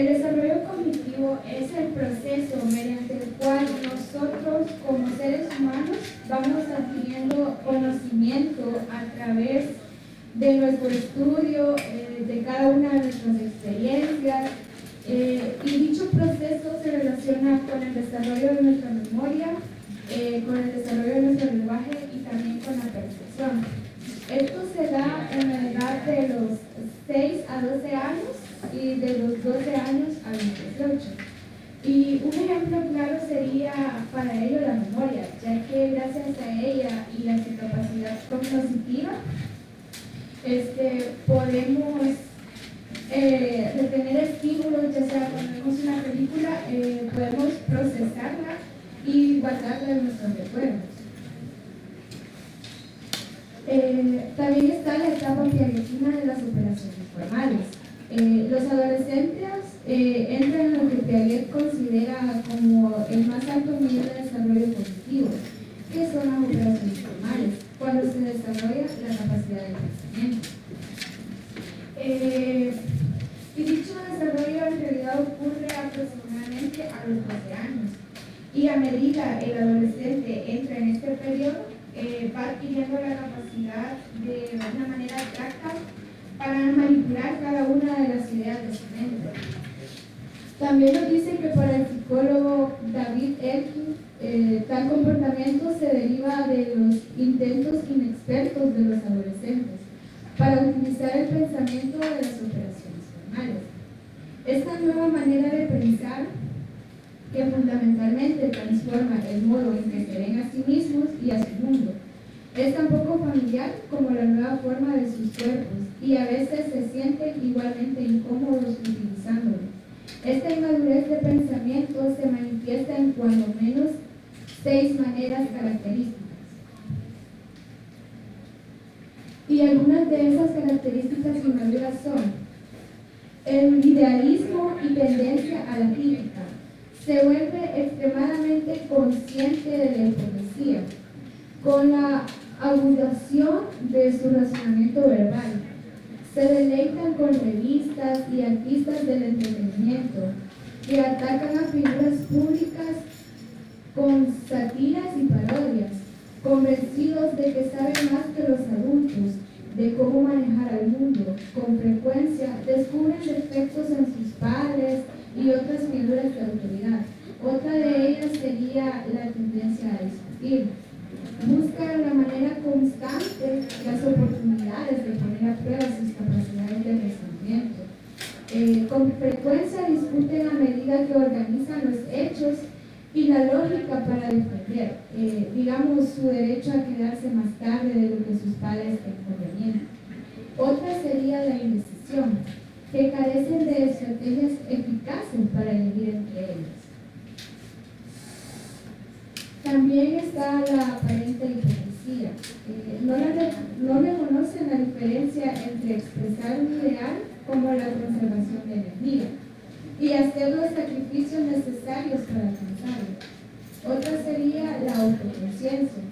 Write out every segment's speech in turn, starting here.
El desarrollo cognitivo es el proceso mediante el cual nosotros como seres humanos vamos adquiriendo conocimiento a través de nuestro estudio, de cada una de nuestras experiencias, y dicho proceso se relaciona con el desarrollo de nuestra memoria, con el desarrollo de nuestro lenguaje y también con la percepción. Esto se da en la edad de los 6 a 12 años y de los 12 años a los 18. Y un ejemplo claro sería para ello la memoria, ya que gracias a ella y a su capacidad cognitiva, podemos retener estímulos, ya sea cuando vemos una película, podemos procesarla y guardarla en nuestros recuerdos. También está la etapa piagetina de las operaciones formales. Los adolescentes entran en lo que Piaget considera como el más alto nivel de desarrollo cognitivo, que son las operaciones formales, cuando se desarrolla la capacidad de pensamiento. Y dicho desarrollo en realidad ocurre aproximadamente a los 12 años. Y a medida el adolescente entra en este periodo, va adquiriendo la capacidad de una manera abstracta para manipular cada una de las ideas de su mente. También nos dice que para el psicólogo David Elkin, tal comportamiento se deriva de los intentos inexpertos de los adolescentes para utilizar el pensamiento de las operaciones formales. Esta nueva manera de pensar que fundamentalmente transforma el modo en que se ven a sí mismos y a su mundo. Es tan poco familiar como la nueva forma de sus cuerpos y a veces se sienten igualmente incómodos utilizándolo. Esta inmadurez de pensamiento se manifiesta en cuando menos 6 maneras características. Y algunas de esas características inmaduras son el idealismo y tendencia a la crítica. Se vuelve extremadamente consciente de la hipocresía, con la agudización de su razonamiento verbal. Se deleitan con revistas y artistas del entretenimiento que atacan a figuras públicas con sátiras y parodias, convencidos de que saben más que los adultos de cómo manejar al mundo. Con frecuencia descubren defectos en sus padres y otras figuras de autoridad. Otra de ellas sería la tendencia a discutir. Buscan de manera constante las oportunidades de poner a prueba sus capacidades de razonamiento. Con frecuencia discuten a medida que organizan los hechos y la lógica para defender, digamos, su derecho a quedarse más tarde de lo que sus padres convenían. Otra sería la indecisión, que carecen de estrategias eficaces para elegir entre ellas. También está la aparente hipocresía. No reconocen la diferencia entre expresar un ideal como la conservación de energía y hacer los sacrificios necesarios para alcanzarlo. Otra sería la autoconciencia.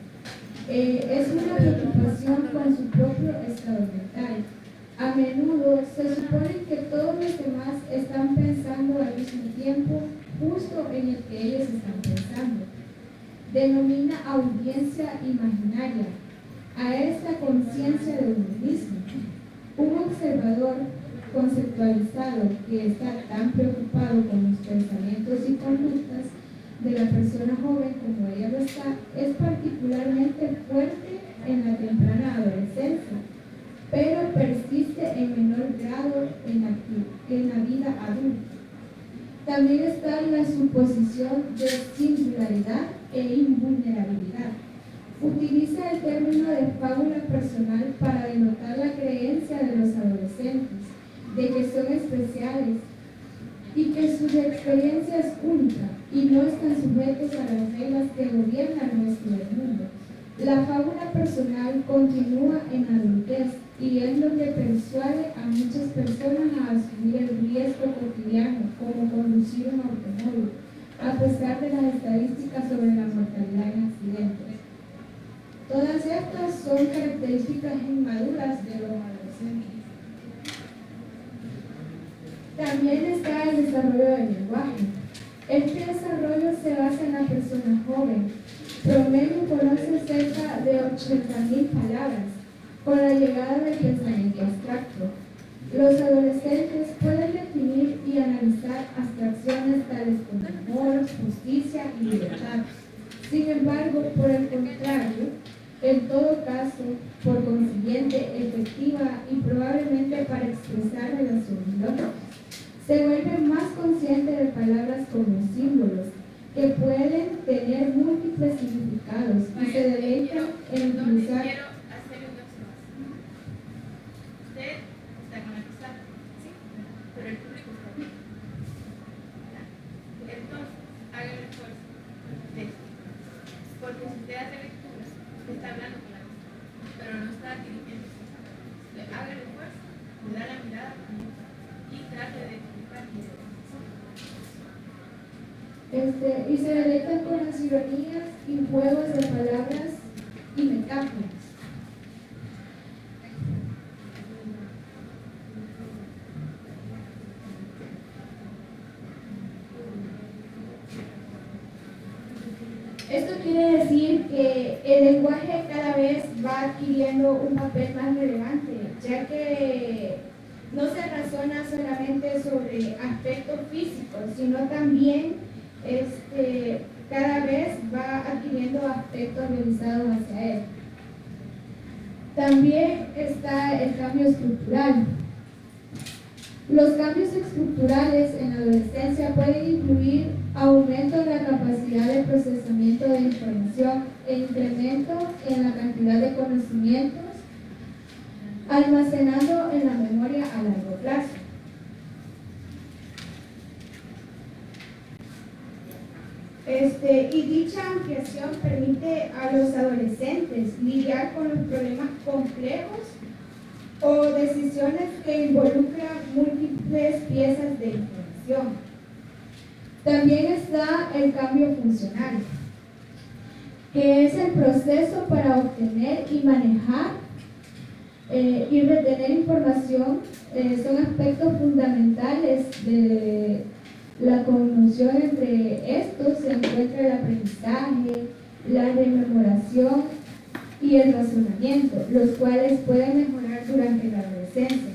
Es una preocupación con su propio estado mental. A menudo se supone que todos los demás están pensando al mismo tiempo, justo en el que ellos están pensando. Denomina audiencia imaginaria a esta conciencia de uno mismo. Un observador conceptualizado que está tan preocupado con los pensamientos y conductas de la persona joven como ella lo está, es particularmente fuerte en la temprana adolescencia, pero persiste en menor grado en la vida adulta. También está la suposición de singularidad e invulnerabilidad. Utiliza el término de fábula personal para denotar la creencia de los adolescentes de que son especiales y que su experiencia es única y no están sujetos a las reglas que gobiernan nuestro mundo. La fábula personal continúa en adultez y es lo que persuade a muchas personas a asumir el riesgo cotidiano como conducir un automóvil, a pesar de las estadísticas sobre la mortalidad en accidentes. Todas estas son características inmaduras de los adolescentes. También está el desarrollo del lenguaje. Este desarrollo se basa en la persona joven. Promedio conoce cerca de 80.000 palabras con la llegada del pensamiento abstracto. Los adolescentes pueden definir y analizar abstracciones tales como amor, justicia y libertad. Sin embargo, por el contrario, en todo caso, por consiguiente, efectiva y probablemente para expresar relaciones lógicas, se vuelve más consciente de palabras como símbolos, que pueden tener múltiples significados y se deleitan en utilizar. Quiero hacer una observación. Usted está con la pizarra, ¿sí? Pero el público está aquí. Entonces, haga el esfuerzo. Porque si usted hace lectura, usted está hablando con la pizarra, pero no está dirigiéndose. Entonces, haga el esfuerzo, le da la mirada y trate de explicar y de y se deleitan con las ironías y juegos de palabras y metáforas. Esto quiere decir que el lenguaje cada vez va adquiriendo un papel más relevante, ya que no se razona solamente sobre aspectos físicos, sino también cada vez va adquiriendo aspectos realizados hacia él. También está el cambio estructural. Los cambios estructurales en la adolescencia pueden incluir aumento en la capacidad de procesamiento de información e incremento en la cantidad de conocimientos almacenando en la memoria a largo plazo. Y dicha ampliación permite a los adolescentes lidiar con los problemas complejos o decisiones que involucran múltiples piezas de información. También está el cambio funcional, que es el proceso para obtener y manejar y retener información. Son aspectos fundamentales de la conjunción. Entre estos se encuentra el aprendizaje, la rememoración y el razonamiento, los cuales pueden mejorar durante la adolescencia.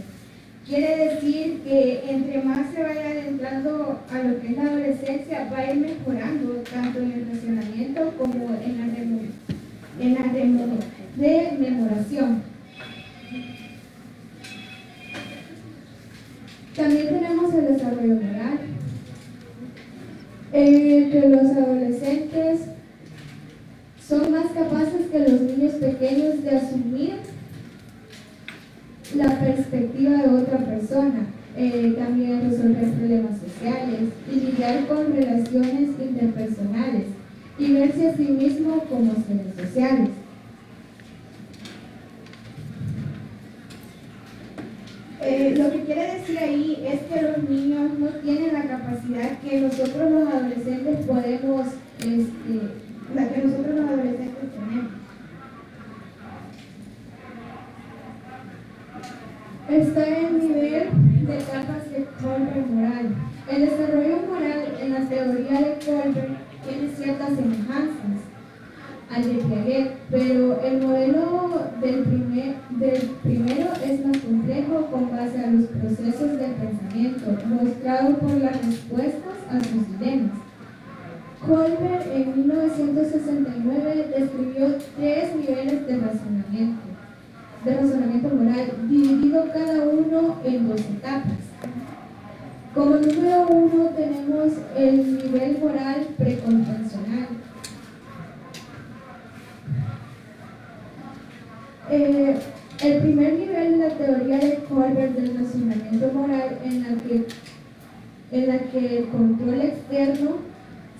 Quiere decir que entre más se vaya adentrando a lo que es la adolescencia, va a ir mejorando tanto en el razonamiento como en la rememoración. También tenemos el desarrollo moral, que los adolescentes son más capaces que los niños pequeños de asumir la perspectiva de otra persona, también resolver problemas sociales y lidiar con relaciones interpersonales y verse a sí mismo como seres sociales. Lo que quiere decir ahí es que los niños no tienen la capacidad que nosotros los adolescentes tenemos. Está el nivel de capas de Colbert moral. El desarrollo moral en la teoría de Colbert tiene ciertas semejanzas al de Piaget, pero el modelo del primero es más complejo con base a los procesos de pensamiento mostrado por las respuestas a sus dilemas. Colbert en 1969 describió 3 niveles de razonamiento moral, dividido cada uno en 2 etapas. Como número 1 tenemos el nivel moral preconvencional. El primer nivel de la teoría de Colbert del razonamiento moral, en la que el control externo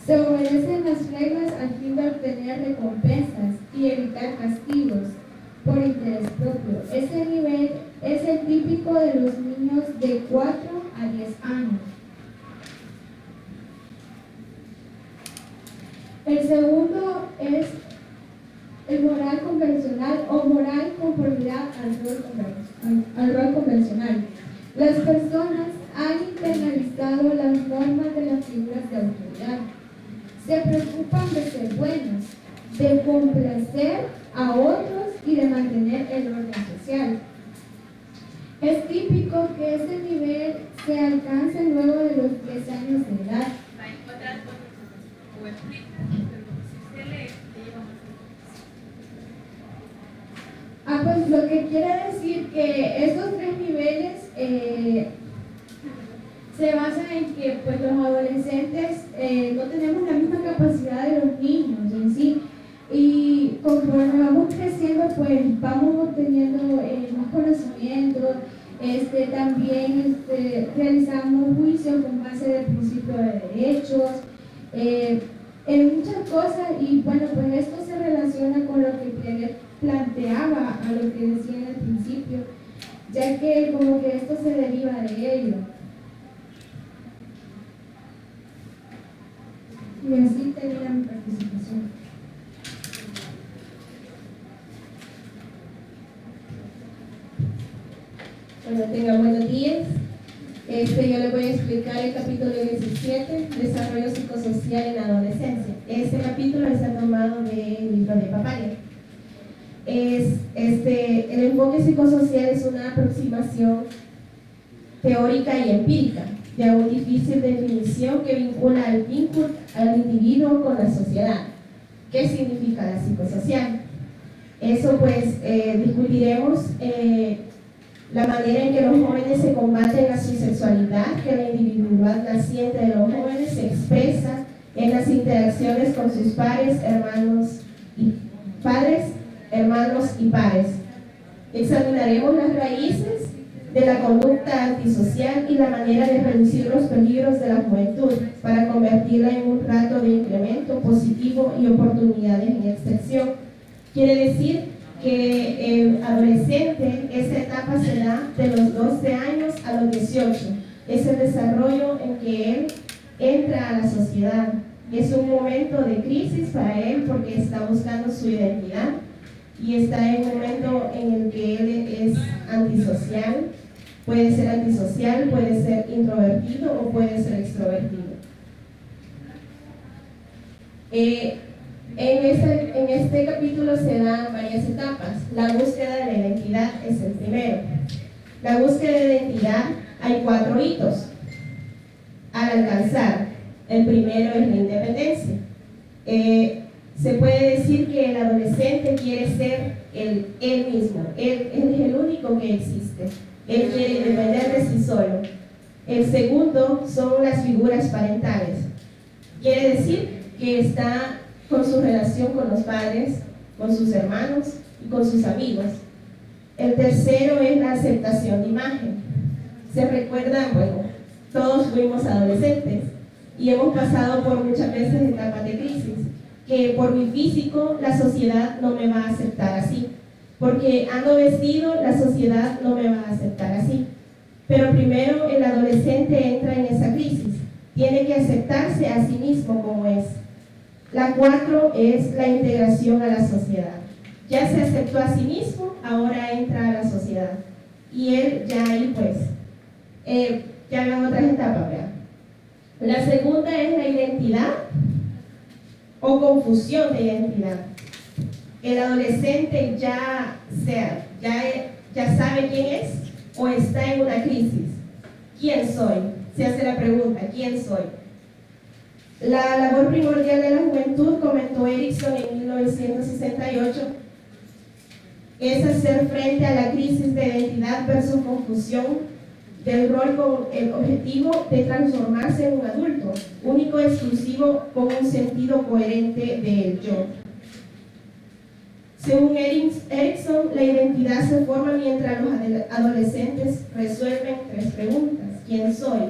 se obedecen las reglas al fin de obtener recompensas y evitar castigos por interés propio. Ese nivel es el típico de los niños de 4 a 10 años. El segundo es el moral convencional o moral conformidad al rol convencional. Las personas han internalizado las normas de las figuras de autoridad. Se preocupan de ser buenos, de complacer a otros y de mantener el orden social. Es típico que ese nivel se alcance luego de los 10 años de edad. Hay otras cosas, o explica, pero si usted lee, te lleva más. Pues lo que quiere decir que estos 3 niveles se basan en que pues, los adolescentes no tenemos la misma capacidad de los niños en sí. Y conforme vamos creciendo, pues vamos obteniendo más conocimientos, también realizamos juicios con base del principio de derechos, en muchas cosas, y bueno, pues esto se relaciona con lo que Prevet planteaba a lo que decía en el principio, ya que como que esto se deriva de ello. Y así termina mi participación. Bueno, tengan buenos días. Yo les voy a explicar el capítulo 17, Desarrollo psicosocial en la adolescencia. Este capítulo está tomado del libro de Papaya. El enfoque psicosocial es una aproximación teórica y empírica de una difícil definición que vincula al individuo con la sociedad. ¿Qué significa la psicosocial? Eso pues discutiremos la manera en que los jóvenes se combaten a su sexualidad, que la individualidad naciente de los jóvenes se expresa en las interacciones con sus padres, hermanos y pares. Examinaremos las raíces de la conducta antisocial y la manera de reducir los peligros de la juventud para convertirla en un rato de incremento positivo y oportunidades en extensión. Quiere decir que el adolescente, esa etapa se da de los 12 años a los 18. Es el desarrollo en que él entra a la sociedad. Es un momento de crisis para él porque está buscando su identidad y está en un momento en el que él es antisocial. Puede ser antisocial, puede ser introvertido o puede ser extrovertido. En este capítulo se dan varias etapas. La búsqueda de la identidad es el primero. La búsqueda de identidad hay 4 hitos al alcanzar. El primero es la independencia. Se puede decir que el adolescente quiere ser él mismo. Él es el único que existe. Él quiere depender de sí solo. El segundo son las figuras parentales. Quiere decir que está con su relación con los padres, con sus hermanos y con sus amigos. El tercero es la aceptación de imagen. Se recuerdan, bueno, todos fuimos adolescentes y hemos pasado por muchas veces etapas de crisis, que por mi físico la sociedad no me va a aceptar así, porque ando vestido, la sociedad no me va a aceptar así. Pero primero el adolescente entra en esa crisis, tiene que aceptarse a sí mismo como es. La 4 es la integración a la sociedad. Ya se aceptó a sí mismo, ahora entra a la sociedad. Y él ya ahí pues, ya van otras etapas, ¿verdad? La segunda es la identidad o confusión de identidad. El adolescente ya sabe quién es o está en una crisis. ¿Quién soy? Se hace la pregunta, ¿quién soy? La labor primordial de la juventud, comentó Erikson en 1968, es hacer frente a la crisis de identidad versus confusión del rol con el objetivo de transformarse en un adulto, único y exclusivo con un sentido coherente del yo. Según Erikson, la identidad se forma mientras los adolescentes resuelven 3 preguntas. ¿Quién soy?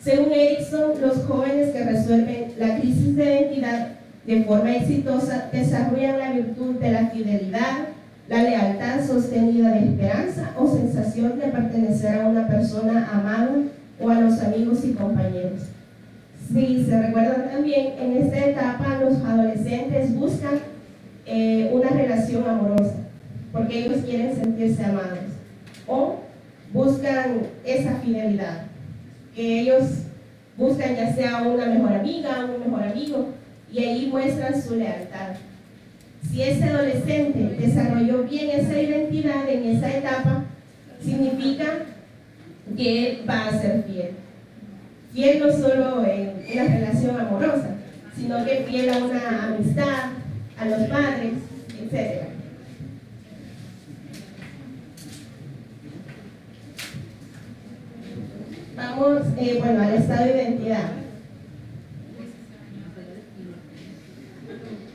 Según Erikson, los jóvenes que resuelven la crisis de identidad de forma exitosa desarrollan la virtud de la fidelidad, la lealtad sostenida de esperanza o sensación de pertenecer a una persona amada o a los amigos y compañeros. Si se recuerdan también, en esta etapa los adolescentes buscan una relación amorosa porque ellos quieren sentirse amados o buscan esa fidelidad, que ellos buscan ya sea una mejor amiga, un mejor amigo, y ahí muestran su lealtad. Si ese adolescente desarrolló bien esa identidad en esa etapa, significa que él va a ser fiel. Fiel no solo en una relación amorosa, sino que fiel a una amistad, a los padres, etc. Vamos, al estado de identidad.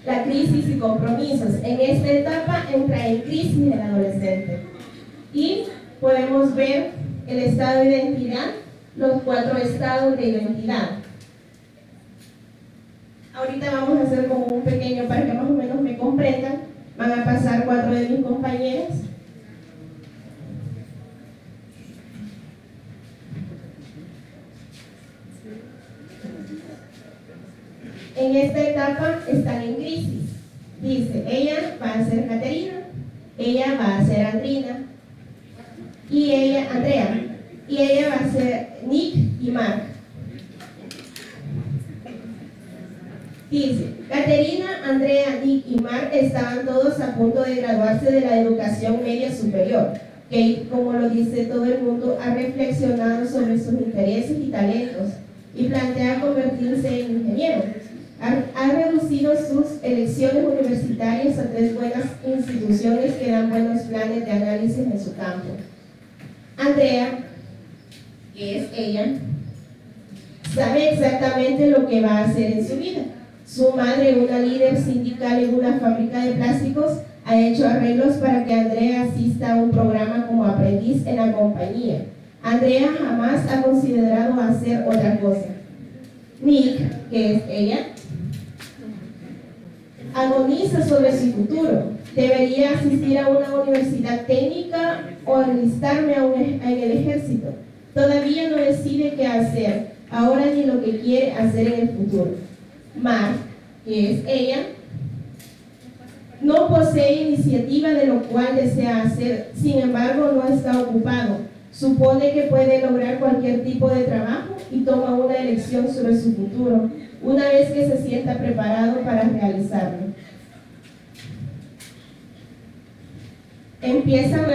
La crisis y compromisos. En esta etapa entra en crisis el adolescente. Y podemos ver el estado de identidad, los 4 estados de identidad. Ahorita vamos a hacer como un pequeño, para que más o menos me comprendan. Van a pasar 4 de mis compañeros. En esta etapa están en crisis. Dice, ella va a ser Caterina, ella va a ser Andrea, y ella va a ser Nick y Mark. Dice, Caterina, Andrea, Nick y Mark estaban todos a punto de graduarse de la educación media superior. Kate, como lo dice todo el mundo, ha reflexionado sobre sus intereses y talentos y plantea convertirse en ingeniero. Ha reducido sus elecciones universitarias a 3 buenas instituciones que dan buenos planes de análisis en su campo. Andrea, que es ella, sabe exactamente lo que va a hacer en su vida. Su madre, una líder sindical en una fábrica de plásticos, ha hecho arreglos para que Andrea asista a un programa como aprendiz en la compañía. Andrea jamás ha considerado hacer otra cosa. Nick, que es ella, agoniza sobre su futuro. ¿Debería asistir a una universidad técnica o enlistarme en el ejército? Todavía no decide qué hacer, ahora ni lo que quiere hacer en el futuro. Mar, que es ella, no posee iniciativa de lo cual desea hacer, sin embargo no está ocupado. Supone que puede lograr cualquier tipo de trabajo y toma una elección sobre su futuro, una vez que se sienta preparado para realizarlo. Empiezan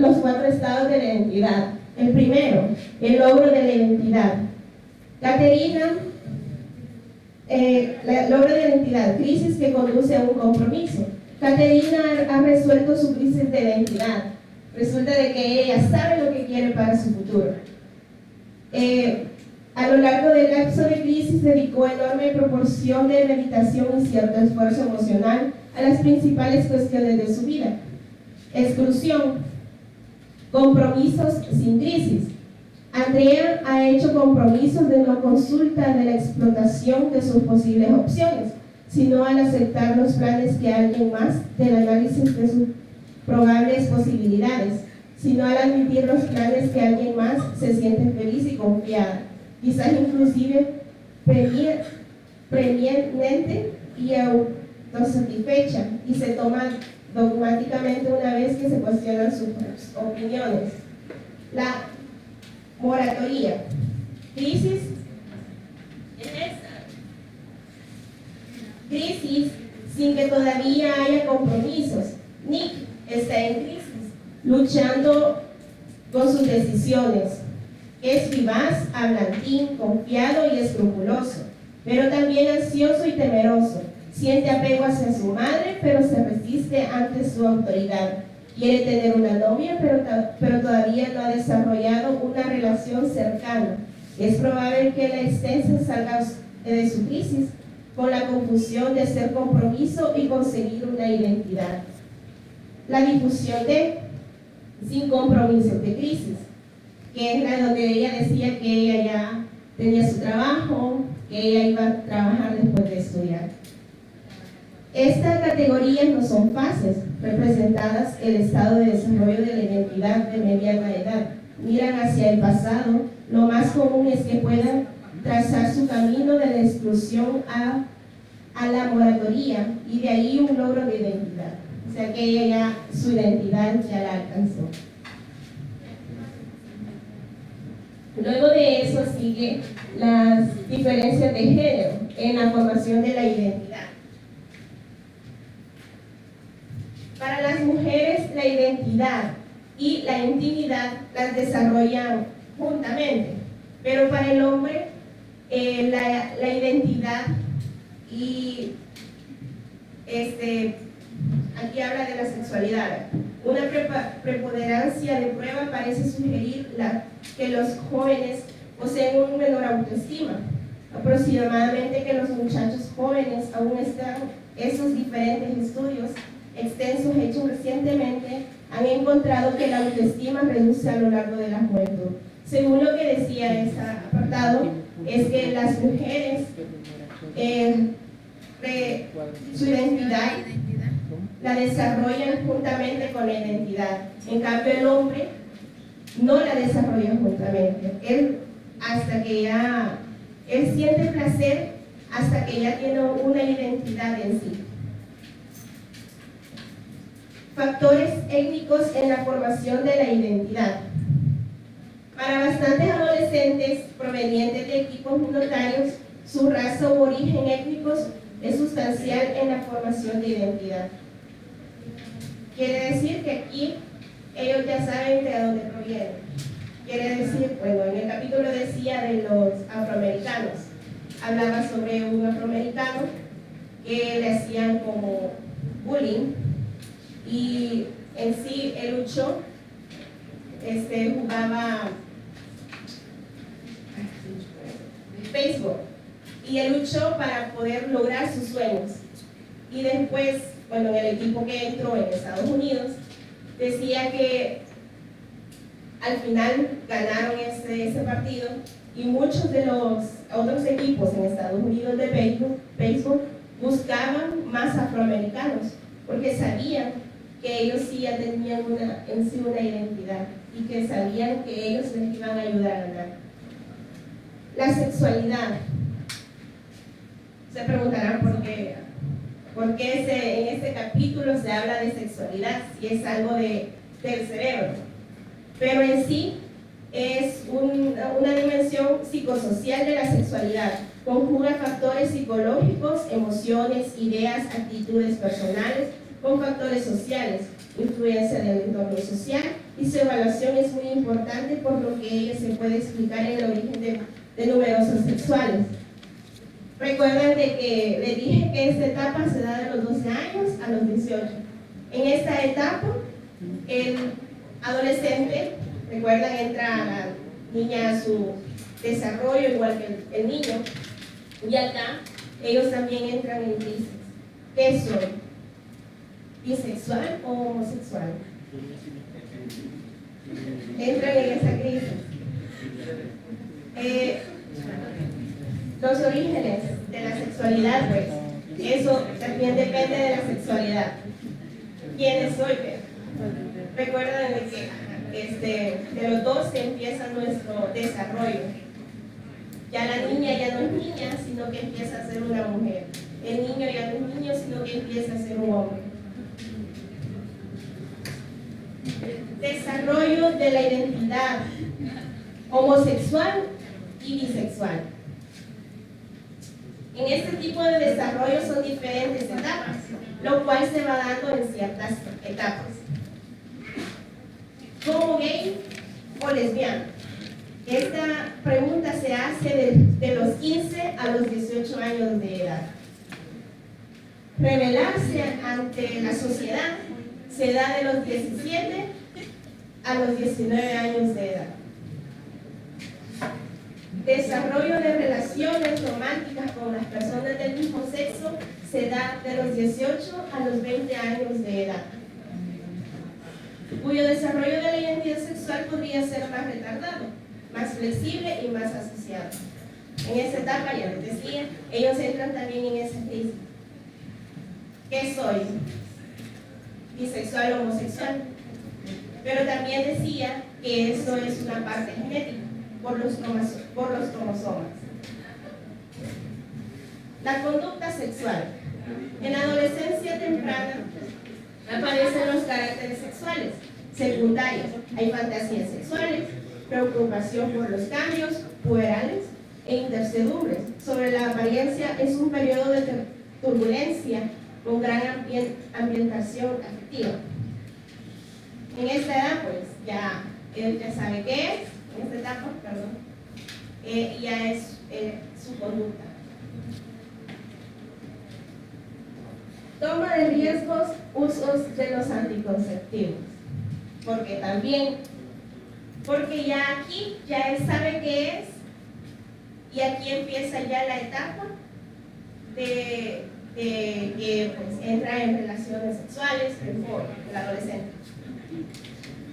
los 4 estados de la identidad. El primero, el logro de la identidad. Caterina, el logro de la identidad, crisis que conduce a un compromiso. Caterina ha resuelto su crisis de identidad. Resulta de que ella sabe lo que quiere para su futuro. A lo largo del lapso de crisis dedicó enorme proporción de meditación y cierto esfuerzo emocional a las principales cuestiones de su vida. Exclusión, compromisos sin crisis. Andrea ha hecho compromisos de no consulta de la explotación de sus posibles opciones, sino al aceptar los planes que alguien más del análisis de sus probables posibilidades, sino al admitir los planes que alguien más se siente feliz y confiada, quizás inclusive preeminente y autosatisfecha, y se toma dogmáticamente una vez que se cuestionan sus opiniones. La moratoria, crisis sin que todavía haya compromisos. Nick está en crisis, luchando con sus decisiones. Es vivaz, hablantín, confiado y escrupuloso, pero también ansioso y temeroso. Siente apego hacia su madre, pero se resiste ante su autoridad. Quiere tener una novia, pero todavía no ha desarrollado una relación cercana. Es probable que la extensa salga de su crisis con la confusión de hacer compromiso y conseguir una identidad. La difusión de sin compromisos de crisis, que es la donde ella decía que ella ya tenía su trabajo, que ella iba a trabajar después de estudiar. Estas categorías no son fases representadas el estado de desarrollo de la identidad de mediana edad. Miran hacia el pasado. Lo más común es que puedan trazar su camino de la exclusión a la moratoria y de ahí un logro de identidad. O sea que ella ya, su identidad ya la alcanzó. Luego de eso sigue las diferencias de género en la formación de la identidad. Para las mujeres, la identidad y la intimidad las desarrollan juntamente, pero para el hombre, la identidad y aquí habla de la sexualidad. Una preponderancia de prueba parece sugerir que los jóvenes poseen un menor autoestima. Aproximadamente que los muchachos jóvenes aún están esos diferentes estudios extensos hechos recientemente han encontrado que la autoestima reduce a lo largo de la juventud. Según lo que decía ese apartado, es que las mujeres su identidad la desarrollan juntamente con la identidad. En cambio, el hombre no la desarrolla juntamente. Él siente placer hasta que ya tiene una identidad en sí. Factores étnicos en la formación de la identidad. Para bastantes adolescentes provenientes de equipos minoritarios, su raza u origen étnicos es sustancial en la formación de identidad. Quiere decir que aquí ellos ya saben de dónde provienen. Quiere decir, bueno, en el capítulo decía de los afroamericanos, hablaba sobre un afroamericano que le hacían como bullying y en sí él luchó, jugaba béisbol y él luchó para poder lograr sus sueños. Y después, bueno, en el equipo que entró en Estados Unidos, decía que al final ganaron ese partido y muchos de los otros equipos en Estados Unidos de béisbol buscaban más afroamericanos porque sabían que ellos sí ya tenían en sí una identidad y que sabían que ellos les iban a ayudar a ganar. La sexualidad. Se preguntarán por qué en este capítulo se habla de sexualidad, si es algo del cerebro. Pero en sí es una dimensión psicosocial de la sexualidad. Conjuga factores psicológicos, emociones, ideas, actitudes personales con factores sociales, influencia del entorno social, y su evaluación es muy importante por lo que ella se puede explicar en el origen de numerosos sexuales. Recuerdan de que le dije que esta etapa se da de los 12 años a los 18. En esta etapa, el adolescente, recuerdan, entra a la niña a su desarrollo igual que el niño, y acá ellos también entran en crisis. ¿Qué soy? ¿Bisexual o homosexual? Entran en esa crisis. Los orígenes de la sexualidad, pues, eso también depende de la sexualidad. ¿Quiénes soy? Recuerden que de los 12 empieza nuestro desarrollo. Ya la niña ya no es niña, sino que empieza a ser una mujer. El niño ya no es niño, sino que empieza a ser un hombre. Desarrollo de la identidad homosexual y bisexual. En este tipo de desarrollo son diferentes etapas, lo cual se va dando en ciertas etapas. ¿Como gay o lesbiana? Esta pregunta se hace de los 15 a los 18 años de edad. Revelarse ante la sociedad se da de los 17 a los 19 años de edad. Desarrollo de relaciones románticas con las personas del mismo sexo se da de los 18 a los 20 años de edad, cuyo desarrollo de la identidad sexual podría ser más retardado, más flexible y más asociado. En esta etapa, ya les decía, ellos entran también en esa crisis. ¿Qué soy? ¿Bisexual o homosexual? Pero también decía que eso es una parte genética por los cromosomas. La conducta sexual. En la adolescencia temprana aparecen los caracteres sexuales secundarios. Hay fantasías sexuales, preocupación por los cambios puberales e incertidumbres sobre la apariencia. Es un periodo de turbulencia con gran ambientación afectiva. En esta edad, pues, ya él ya sabe qué es, en esta etapa, perdón, ya es su conducta. Toma de riesgos, usos de los anticonceptivos. Porque ya aquí, ya él sabe qué es, y aquí empieza ya la etapa de que pues, entra en relaciones sexuales con el adolescente.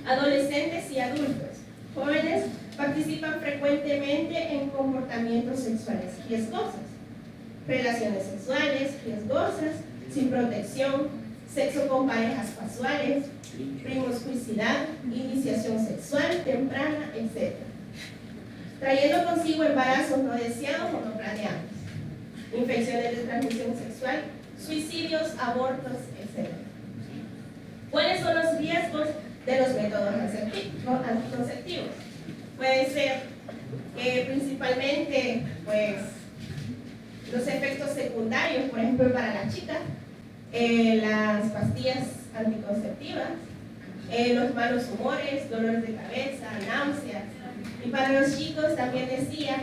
Adolescentes y adultos jóvenes participan frecuentemente en comportamientos sexuales riesgosos, relaciones sexuales riesgosas, sin protección, sexo con parejas casuales, promiscuidad, iniciación sexual temprana, etc. Trayendo consigo embarazos no deseados o no planeados, infecciones de transmisión sexual, suicidios, abortos, etc. ¿Cuáles son los riesgos de los métodos anticonceptivos? Puede ser principalmente pues, los efectos secundarios, por ejemplo para las chicas, las pastillas anticonceptivas, los malos humores, dolores de cabeza, náuseas. Y para los chicos también decía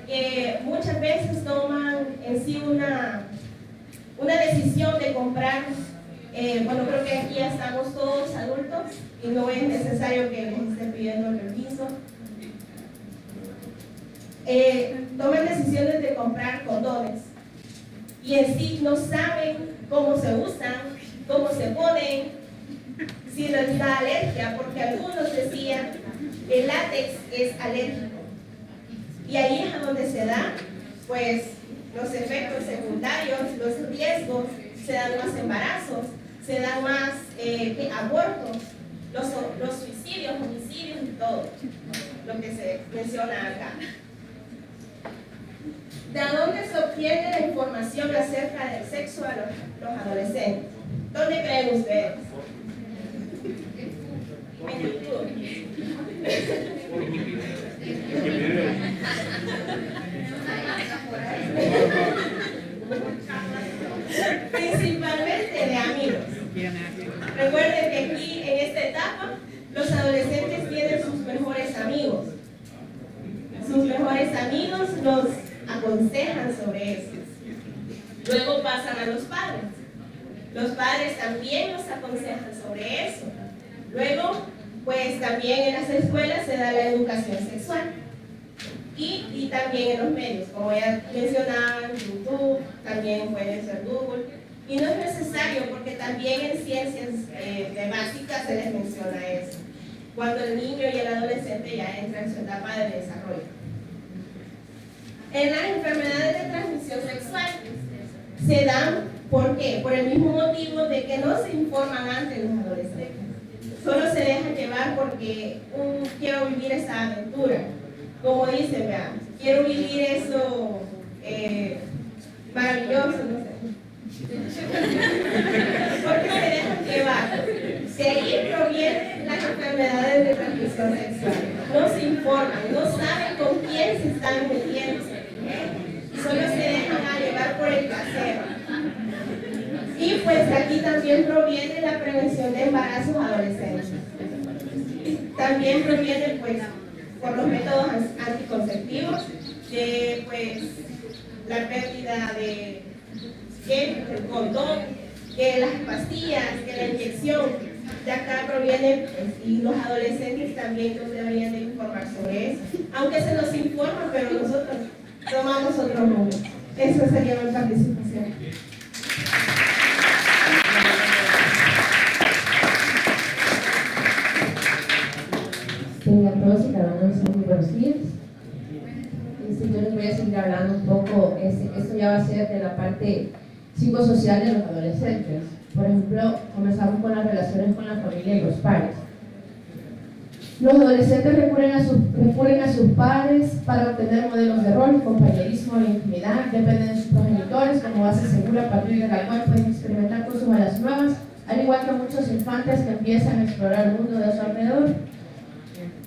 que muchas veces toman en sí una decisión de comprar, bueno, creo que aquí ya estamos todos adultos y no es necesario que les esté pidiendo permiso. Toman decisiones de comprar condones y en sí no saben cómo se usan, cómo se ponen, si les da alergia, porque algunos decían que el látex es alérgico. Y ahí es a donde se dan pues, los efectos secundarios, los riesgos, se dan más embarazos, se dan más abortos, los suicidios, homicidios y todo lo que se menciona acá. ¿De dónde se obtiene la información acerca del sexo a los adolescentes? ¿Dónde creen ustedes? En YouTube. Principalmente de amigos. Recuerden que aquí en esta etapa los adolescentes tienen sus mejores amigos. Sus mejores amigos los aconsejan sobre eso. Luego pasan a los padres. Los padres también los aconsejan sobre eso. Luego, pues también en las escuelas se da la educación sexual. Y también en los medios, como ya mencionaban, YouTube, también puede ser Google. Y no es necesario porque también en ciencias básicas se les menciona eso, cuando el niño y el adolescente ya entran en su etapa de desarrollo. En las enfermedades de transmisión sexual se dan, ¿por qué? Por el mismo motivo de que no se informan antes los adolescentes. Solo se dejan llevar porque quiero vivir esa aventura. Como dicen, vean, quiero vivir eso maravilloso, no sé. Porque se dejan llevar. De ahí provienen las enfermedades de transmisión sexual. No se informan, no saben con quién se están metiendo. Solo se dejan llevar por el placer. Y pues aquí también proviene la prevención de embarazos adolescentes. También proviene pues por los métodos anticonceptivos, de pues la pérdida de el condón, que las pastillas, que la inyección, de acá provienen pues, y los adolescentes también nos deberían de informar sobre eso, aunque se nos informa, pero nosotros tomamos otro rumbo. Eso sería mi participación. Tengan todos y cada uno muy buenos días. Yo les voy a seguir hablando un poco, esto ya va a ser de la parte psicosocial de los adolescentes. Por ejemplo, comenzamos con las relaciones con la familia y los pares. Los adolescentes recurren a sus padres para obtener modelos de rol, compañerismo e intimidad, dependen de sus progenitores como base segura a partir de la cual pueden experimentar cosas malas nuevas, al igual que muchos infantes que empiezan a explorar el mundo de su alrededor.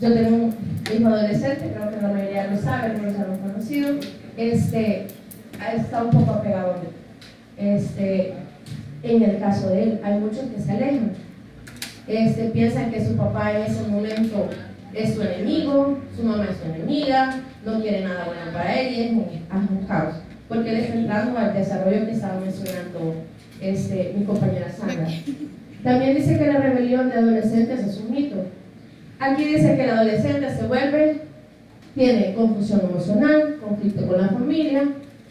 Yo tengo Mi hijo adolescente, creo que la mayoría lo sabe, algunos ya lo han conocido, está un poco apegado a mí. En el caso de él, hay muchos que se alejan. Piensan que su papá en ese momento es su enemigo, su mamá es su enemiga, no quiere nada bueno para él y es un caos. Porque él está entrando al desarrollo que estaba mencionando mi compañera Sandra. También dice que la rebelión de adolescentes es un mito. Aquí dice que el adolescente tiene confusión emocional, conflicto con la familia,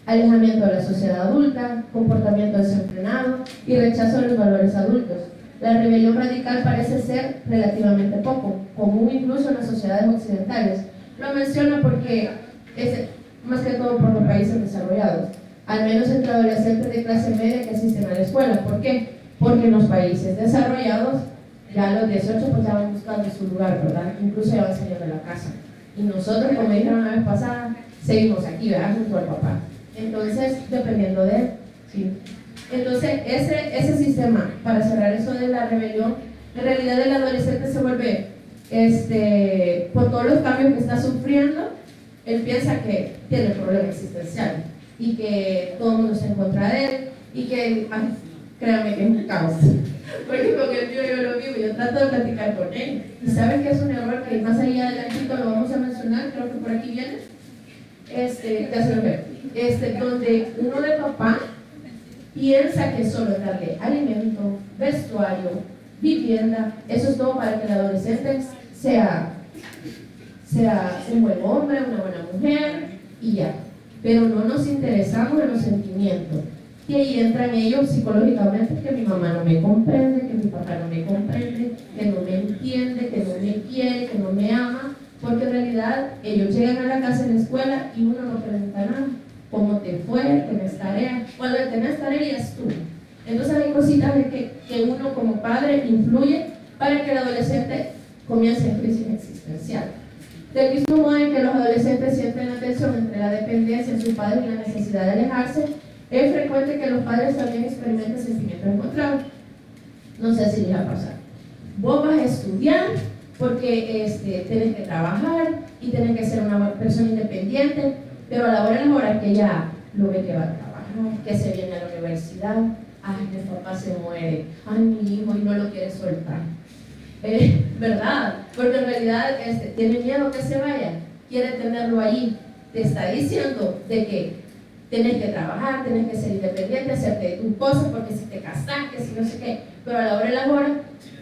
alejamiento de la sociedad adulta, comportamiento desenfrenado y rechazo de los valores adultos. La rebelión radical parece ser relativamente poco, común incluso en las sociedades occidentales. Lo menciono porque es más que todo por los países desarrollados, al menos entre adolescentes de clase media que asisten a la escuela. ¿Por qué? Porque en los países desarrollados ya a los 18 pues ya van buscando su lugar, ¿verdad? Incluso ya van saliendo de la casa. Y nosotros, como dijeron la vez pasada, seguimos aquí, ¿verdad? Junto al papá. Entonces, dependiendo de él, ¿sí? Entonces, ese sistema, para cerrar eso de la rebelión, en realidad el adolescente se vuelve, por todos los cambios que está sufriendo, él piensa que tiene un problema existencial y que todo el mundo está en contra de él y que, créanme que es un caos. Porque con el mío yo lo vivo, yo trato de platicar con él. Y saben que es un error que más allá adelantito lo vamos a mencionar, creo que por aquí viene. Ya se lo veo. Donde uno de papá piensa que solo darle alimento, vestuario, vivienda, eso es todo para que el adolescente sea un buen hombre, una buena mujer y ya. Pero no nos interesamos en los sentimientos. Y ahí entran ellos psicológicamente, que mi mamá no me comprende, que mi papá no me comprende, que no me entiende, que no me quiere, que no me ama, porque en realidad ellos llegan a la casa en la escuela y uno no pregunta nada. ¿Cómo te fue? ¿Tenés tarea? Cuando tenés tarea ya es tú. Entonces hay cositas que uno como padre influye para que el adolescente comience en crisis existencial. Del mismo modo en que los adolescentes sienten la tensión entre la dependencia de sus padres y la necesidad de alejarse, es frecuente que los padres también experimenten sentimientos encontrados. No sé si les va a pasar. Vos vas a estudiar porque tienes que trabajar y tienes que ser una persona independiente, pero a la hora de las horas que ya lo ve que va a trabajar, que se viene a la universidad, ay, mi papá se muere, ay, mi hijo y no lo quiere soltar. ¿Verdad? Porque en realidad tiene miedo que se vaya, quiere tenerlo ahí. Te está diciendo de que tienes que trabajar, tienes que ser independiente, hacerte tus cosas, porque si te casas, que si no sé qué, pero a la hora de las horas,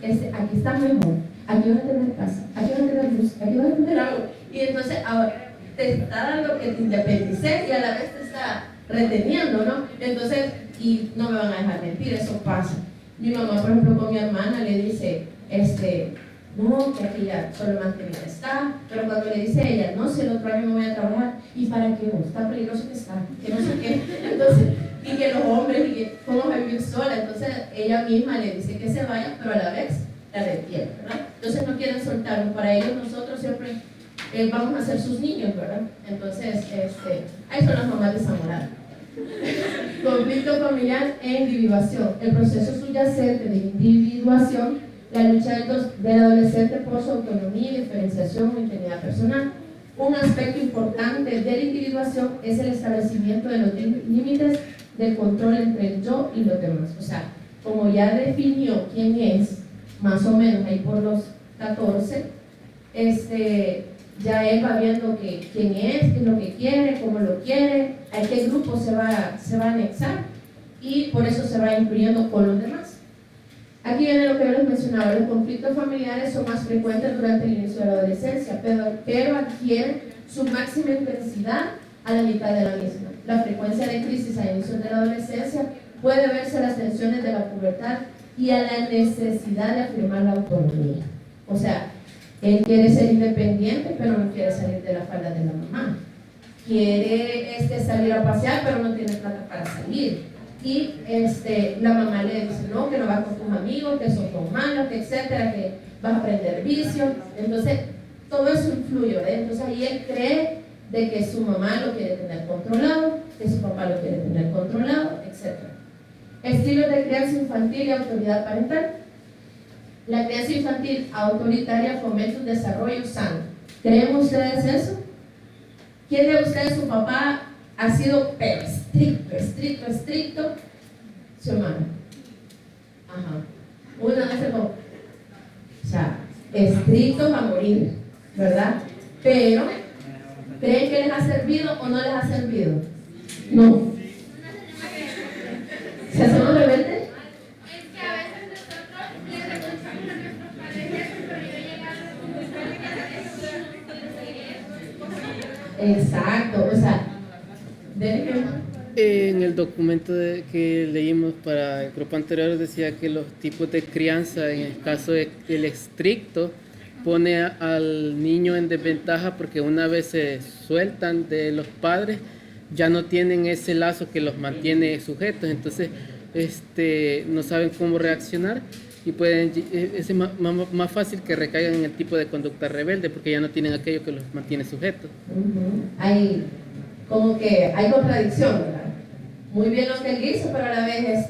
aquí estás mejor, aquí vas a tener casa, aquí vas a tener luz, aquí vas a tener agua. Y entonces ahora te está dando que te independices y a la vez te está reteniendo, ¿no? Entonces, y no me van a dejar mentir, eso pasa. Mi mamá, por ejemplo, con mi hermana le dice, no, que aquí ya solo mantenida está, pero cuando le dice a ella, no, si el otro año me voy a trabajar, ¿y para qué? Está peligroso que está, que no sé qué. Entonces, y que los hombres, y que cómo va a vivir sola, entonces ella misma le dice que se vaya, pero a la vez la retiene, ¿verdad? Entonces no quieren soltarlo, para ellos nosotros siempre vamos a ser sus niños, ¿verdad? Entonces, ahí son las mamás desamoradas. Conflicto familiar e individuación. El proceso subyacente de individuación, la lucha del adolescente por su autonomía, diferenciación o integridad personal. Un aspecto importante de la individuación es el establecimiento de los límites del control entre el yo y los demás. O sea, como ya definió quién es, más o menos ahí por los 14, ya él va viendo quién es, qué es lo que quiere, cómo lo quiere, a qué grupo se va a anexar y por eso se va incluyendo con los demás. Aquí viene lo que yo les mencionaba, los conflictos familiares son más frecuentes durante el inicio de la adolescencia, pero adquieren su máxima intensidad a la mitad de la misma. La frecuencia de crisis a inicios de la adolescencia puede verse a las tensiones de la pubertad y a la necesidad de afirmar la autonomía. O sea, él quiere ser independiente, pero no quiere salir de la falda de la mamá. Quiere salir a pasear, pero no tiene plata para salir. Y la mamá le dice, no, que no vas con tus amigos, que son tus malos, que etcétera, que vas a aprender vicios. Entonces, todo eso influye, ¿verdad? Entonces ahí él cree de que su mamá lo quiere tener controlado, que su papá lo quiere tener controlado, etcétera. Estilos de crianza infantil y autoridad parental. La crianza infantil autoritaria fomenta un desarrollo sano, ¿Creen ustedes eso? ¿Quién de ustedes, su papá, ha sido pero estricto? Su hermano. Ajá. Una vez como, o sea, estrictos a morir, ¿verdad? Pero, ¿creen que les ha servido o no les ha servido? No. ¿Se hacemos rebeldes? Es que a veces nosotros le reprochamos a nuestros padres eso, pero yo llegar a Exacto, o sea, en el documento que leímos para el grupo anterior decía que los tipos de crianza, en el caso del estricto, pone al niño en desventaja porque una vez se sueltan de los padres, ya no tienen ese lazo que los mantiene sujetos, entonces no saben cómo reaccionar y es más fácil que recaigan en el tipo de conducta rebelde porque ya no tienen aquello que los mantiene sujetos. Hay como que hay contradicción, ¿verdad? Muy bien lo que él dice, pero a la vez,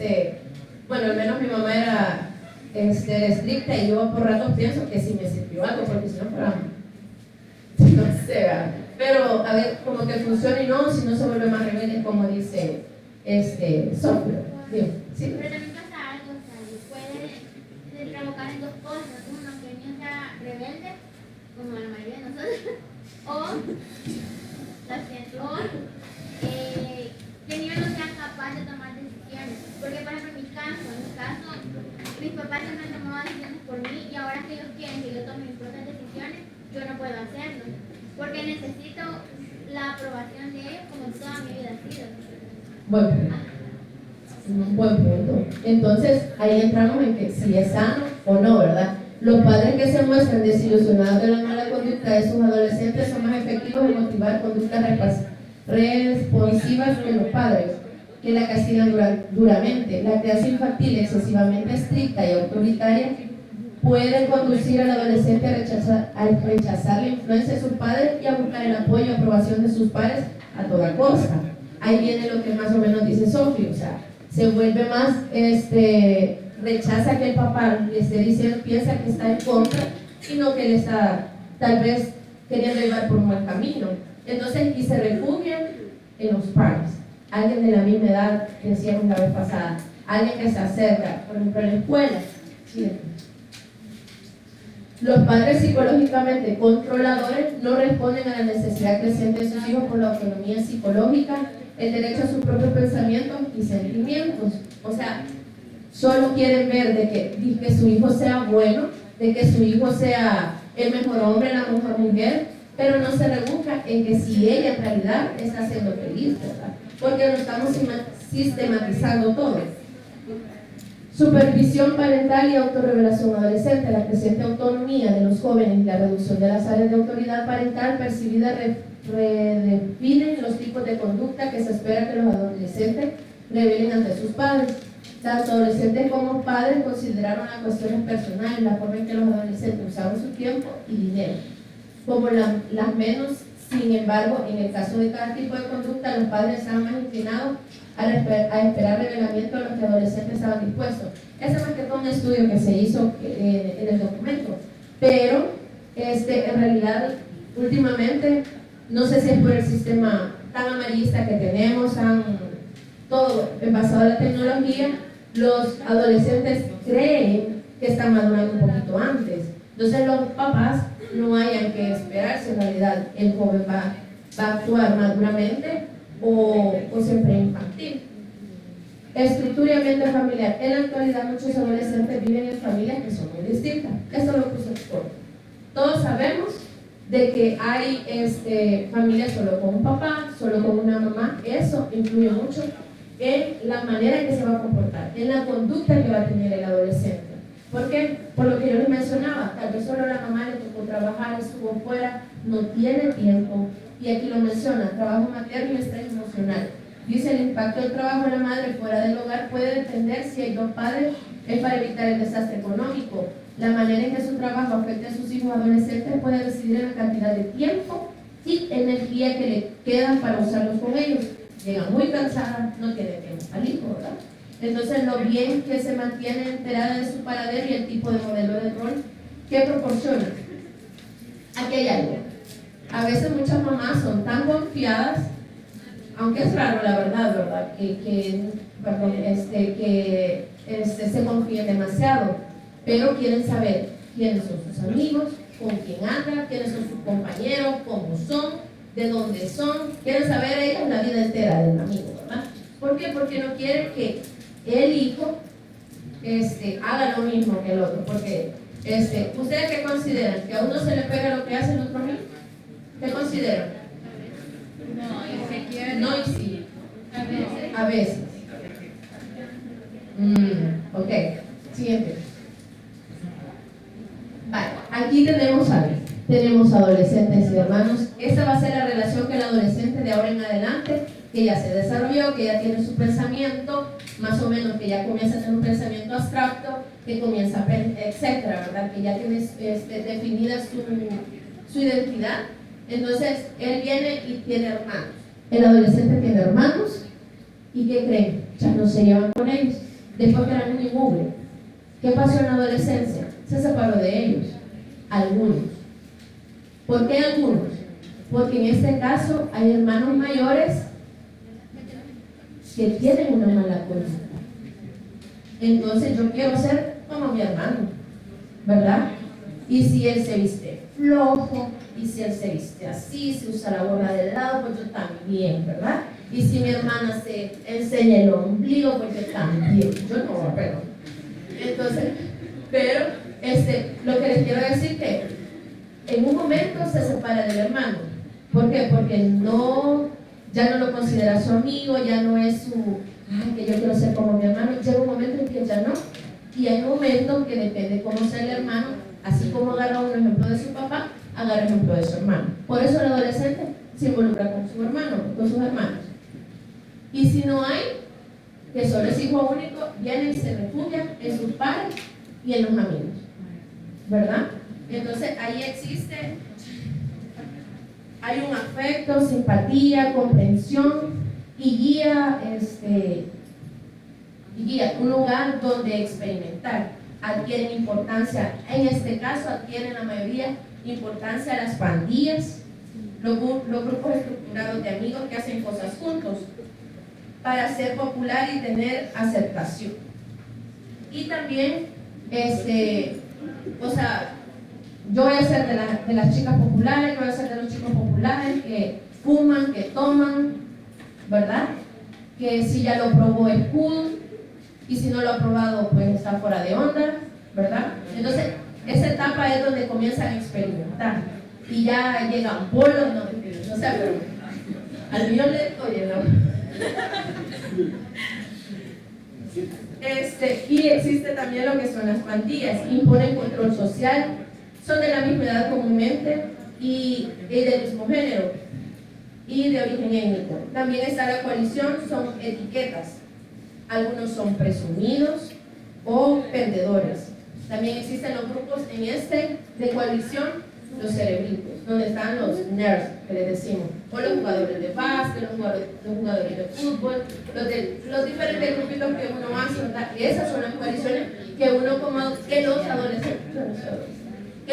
bueno, al menos mi mamá era estricta y yo por ratos pienso que sí me sirvió algo, porque si no fuera, no sé, ¿verdad? Pero a ver, como que funciona y no, si no se vuelve más rebelde, como dice Sofía. ¿Sí? Pero también pasa algo, o sea, puede trabajar en dos cosas. Uno, que el niño sea rebelde, como la mayoría de nosotros, o que el niño no sea capaz de tomar decisiones. Porque, por ejemplo, en mi caso, mis papás siempre han tomado decisiones por mí y ahora que ellos quieren que yo tome mis propias decisiones, yo no puedo hacerlo. Porque necesito la aprobación de ellos como toda mi vida ha sido. Bueno. Un buen punto. Entonces, ahí entramos en que si es sano o no, ¿verdad? Los padres que se muestran desilusionados de la mala conducta de sus adolescentes son más efectivos en motivar conductas responsivas que los padres, que la castigan duramente. La crianza infantil excesivamente estricta y autoritaria puede conducir al adolescente a rechazar la influencia de sus padres y a buscar el apoyo y aprobación de sus padres a toda costa. Ahí viene lo que más o menos dice Sofía, o sea, se vuelve más, rechaza que el papá le esté diciendo, piensa que está en contra y no que le está tal vez queriendo llevar por un buen camino. Entonces, y se refugian en los padres. Alguien de la misma edad, que decíamos la vez pasada, alguien que se acerca, por ejemplo, en la escuela. ¿Sí? Los padres psicológicamente controladores no responden a la necesidad creciente de sus hijos por la autonomía psicológica, el derecho a sus propios pensamientos y sentimientos. O sea, solo quieren ver de que su hijo sea bueno, de que su hijo sea el mejor hombre, la mejor mujer, pero no se rebusca en que si ella en realidad está siendo feliz, ¿verdad? Porque lo estamos sistematizando todo. Supervisión parental y autorrevelación adolescente. La creciente autonomía de los jóvenes y la reducción de las áreas de autoridad parental percibida redefinen los tipos de conducta que se espera que los adolescentes revelen ante sus padres. Tanto adolescentes como padres consideraron las cuestiones personales, la forma en que los adolescentes usaban su tiempo y dinero, como las menos. Sin embargo, en el caso de cada tipo de conducta, los padres estaban más inclinados a esperar revelamiento de los que adolescentes estaban dispuestos. Ese es más que todo un estudio que se hizo en el documento, pero en realidad últimamente, no sé si es por el sistema tan amarillista que tenemos, todo basado en la tecnología, los adolescentes creen que están madurando un poquito antes. Entonces los papás no hayan que esperarse, en realidad el joven va a actuar maduramente o siempre infantil. Estructura y ambiente familiar. En la actualidad muchos adolescentes viven en familias que son muy distintas. Esto lo puse por. Todos sabemos de que hay familias solo con un papá, solo con una mamá. Eso influye mucho en la manera en que se va a comportar, en la conducta que va a tener el adolescente. ¿Por qué? Por lo que yo les mencionaba, tal vez solo la mamá le tocó trabajar, estuvo fuera, no tiene tiempo, y aquí lo menciona, trabajo materno y estrés emocional. Dice, el impacto del trabajo de la madre fuera del hogar puede depender si hay dos padres, es para evitar el desastre económico. La manera en que su trabajo afecta a sus hijos adolescentes puede decidir en la cantidad de tiempo y energía que le quedan para usarlos con ellos. Llega muy cansada, no tiene tiempo para el hijo, ¿verdad? Entonces, lo bien que se mantiene enterada de su paradero y el tipo de modelo de rol que proporciona. Aquí hay algo. a veces muchas mamás son tan confiadas, aunque es raro la verdad, que se confíen demasiado, pero quieren saber quiénes son sus amigos, con quién anda, quiénes son sus compañeros, cómo son, de dónde son, quieren saber ellos la vida entera del amigo, ¿verdad? ¿Por qué? Porque no quieren que el hijo haga lo mismo que el otro, porque ¿ustedes qué consideran? ¿Que a uno se le pega lo que hace el otro amigo? ¿Qué consideran? No y sí. A veces. Ok, siguiente. Vale, aquí tenemos algo. Tenemos adolescentes y hermanos. Esta va a ser la relación que el adolescente de ahora en adelante, que ya se desarrolló, que ya tiene su pensamiento, más o menos que ya comienza a tener un pensamiento abstracto, que comienza a aprender, etcétera, ¿verdad? Que ya tiene definida su identidad. Entonces, él viene y tiene hermanos. El adolescente tiene hermanos, ¿y qué creen? Ya no se llevan con ellos. Después que eran muy mugre. ¿Qué pasó en la adolescencia? Se separó de ellos. Algunos. ¿Por qué algunos? Porque en este caso hay hermanos mayores que tienen una mala conducta. Entonces yo quiero ser como mi hermano, ¿verdad? Y si él se viste flojo, y si él se viste así, se usa la gorra del lado, pues yo también, ¿verdad? Y si mi hermana se enseña el ombligo, pues yo también. Yo no, pero. Entonces, pero lo que les quiero decir que en un momento se separa del hermano. ¿Por qué? Porque ya no lo considera su amigo, ya no es que yo quiero ser como mi hermano. Llega un momento en que ya no. Y hay momentos que depende cómo sea el hermano, así como agarra un ejemplo de su papá, agarra ejemplo de su hermano. Por eso el adolescente se involucra con su hermano, con sus hermanos. Y si no hay, que solo es hijo único, viene y se refugia en sus padres y en los amigos, ¿verdad? Entonces ahí hay un afecto, simpatía, comprensión y guía, un lugar donde experimentar. Adquieren importancia, en este caso adquieren la mayoría importancia las pandillas, los grupos estructurados de amigos que hacen cosas juntos para ser popular y tener aceptación. Y también, yo voy a ser de las chicas populares, yo voy a ser de los chicos populares que fuman, que toman, ¿verdad? Que si ya lo probó es cool, y si no lo ha probado, pues está fuera de onda, ¿verdad? Entonces, esa etapa es donde comienzan a experimentar. Y ya llegan bolos, no sé, pero al mío y existe también lo que son las pandillas, imponen control social, son de la misma edad comúnmente y del mismo género y de origen étnico. También está la coalición, son etiquetas, algunos son presumidos o perdedores. También existen los grupos de coalición, los cerebritos, donde están los nerds, que les decimos, o los jugadores de básquet, los jugadores de fútbol, los diferentes grupitos que uno hace, ¿verdad? Y esas son las coaliciones que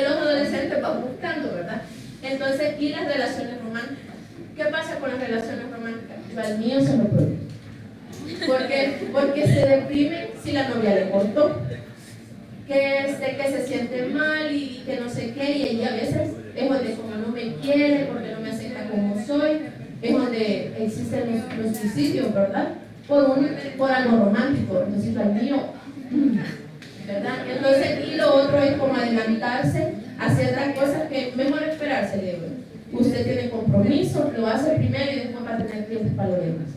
los adolescentes van buscando, ¿verdad? Entonces, y las relaciones románticas. ¿Qué pasa con las relaciones románticas? Yo al mío se lo prohíbo. ¿Por qué? Porque se deprime si la novia le cortó. Que se siente mal y que no sé qué, y ahí a veces es donde como no me quiere, porque no me acepta como soy, es donde existen los suicidios, ¿verdad? Por algo romántico. Entonces al mío, ¿verdad? Entonces, y lo otro es como adelantarse, hacer las cosas que mejor esperarse, le digo. Usted tiene compromiso, lo hace primero y después va a tener tiempo para lo demás.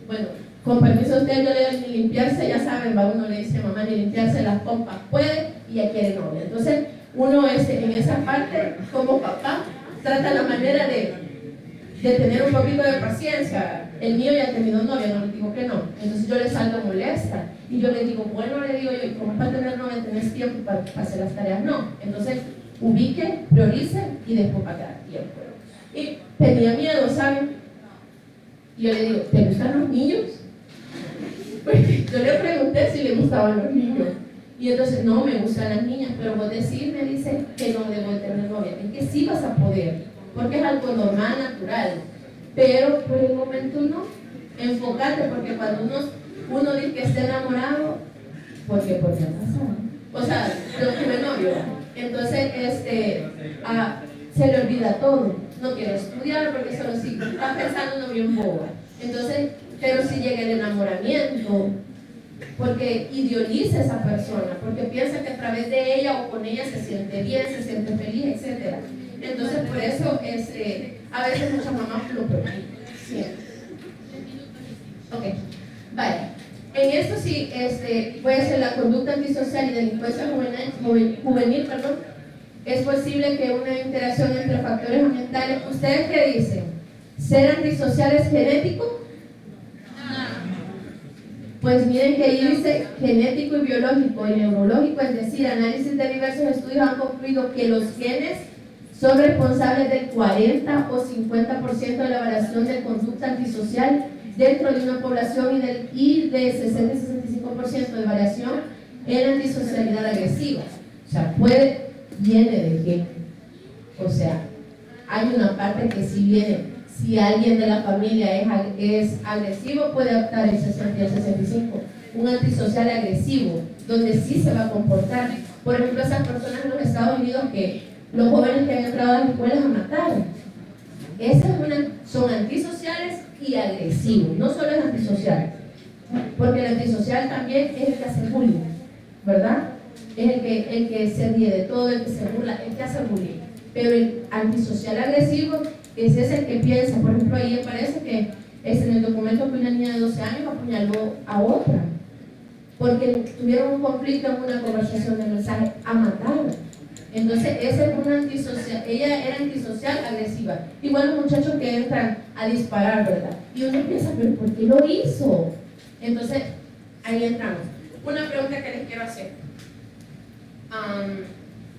Bueno, con permiso usted, yo le doy ni limpiarse, ya saben, uno le dice mamá ni limpiarse las pompas puede y ya quiere novia. Entonces uno en esa parte como papá trata la manera de tener un poquito de paciencia. El mío ya ha tenido novia, no le digo que no. Entonces yo le salgo molesta y yo le digo, bueno, le digo yo, ¿cómo para tener novia tenés tiempo para hacer las tareas? No. Entonces ubique, priorice y después para dar tiempo. Y tenía miedo, ¿saben? Y yo le digo, ¿te gustan los niños? Porque yo le pregunté si le gustaban los niños. Y entonces, no, me gustan las niñas, pero vos decís, me dice que no debo tener novia. Es que sí vas a poder. porque es algo normal, natural. Pero por el momento no, enfócate, porque cuando uno dice que está enamorado, ¿por qué ha pasado? O sea, lo tuve novio. Entonces, se le olvida todo. No quiere estudiar porque solo si está pensando uno bien boba. Entonces, pero si llega el enamoramiento, porque idealiza a esa persona, porque piensa que a través de ella o con ella se siente bien, se siente feliz, etc. Entonces, por eso a veces muchas mamás lo permiten. Sí. Ok, vale. En esto sí puede ser la conducta antisocial y delincuencia juvenil, es posible que una interacción entre factores ambientales. ¿Ustedes qué dicen? ¿Ser antisocial es genético? Pues miren que ahí dice genético y biológico y neurológico, es decir, análisis de diversos estudios han concluido que los genes son responsables del 40 o 50% de la variación de conducta antisocial dentro de una población y de 60-65% de variación en la antisocialidad agresiva. O sea, viene de gen. O sea, hay una parte que sí viene. Si alguien de la familia es agresivo, puede optar el 60 y el 65. Un antisocial agresivo, donde sí se va a comportar. Por ejemplo, esas personas en los Estados Unidos que los jóvenes que han entrado a las escuelas a matar, son antisociales y agresivos. No solo es antisocial, porque el antisocial también es el que hace bullying, ¿verdad? Es el que se ríe de todo, el que se burla, el que hace bullying. Pero el antisocial agresivo es ese que piensa. Por ejemplo, ahí parece que es en el documento que una niña de 12 años apuñaló a otra porque tuvieron un conflicto en una conversación de mensaje a matarla. Entonces esa es una antisocial, ella era antisocial agresiva. Igual los muchachos que entran a disparar, ¿verdad? Y uno piensa, pero ¿por qué lo hizo? Entonces ahí entramos. Una pregunta que les quiero hacer.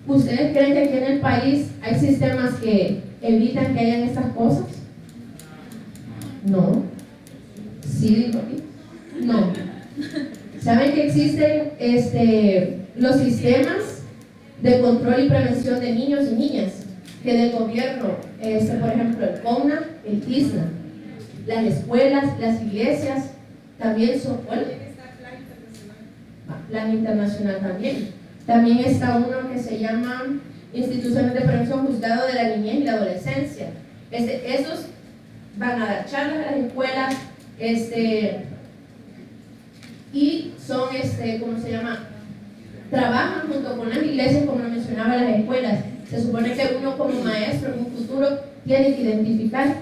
¿Ustedes creen que aquí en el país hay sistemas que evitan que hayan estas cosas? No. ¿Sí digo aquí? No. ¿Saben que existen los sistemas de control y prevención de niños y niñas? Que del gobierno, por ejemplo, el CONA, el ISNA, las escuelas, las iglesias, también son. Plan internacional también. También está uno que se llama Instituciones de Prevención Juzgado de la Niñez y la Adolescencia. Esos van a dar charlas a las escuelas, y son, ¿cómo se llama? Trabajan junto con las iglesias, como lo mencionaba, las escuelas. Se supone que uno como maestro en un futuro tiene que identificar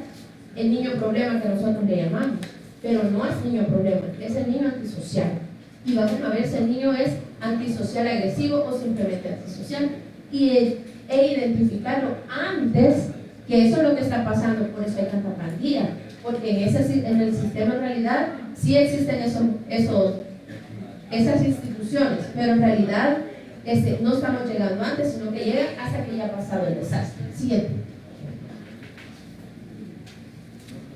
el niño problema que nosotros le llamamos, pero no es niño problema, es el niño antisocial. Y vamos a ver si el niño es antisocial agresivo o simplemente antisocial, e identificarlo antes, que eso es lo que está pasando. Por eso hay tanta pandilla, porque en el sistema en realidad sí existen esas instituciones, pero en realidad no estamos llegando antes, sino que llegan hasta que ya ha pasado el desastre. Siguiente.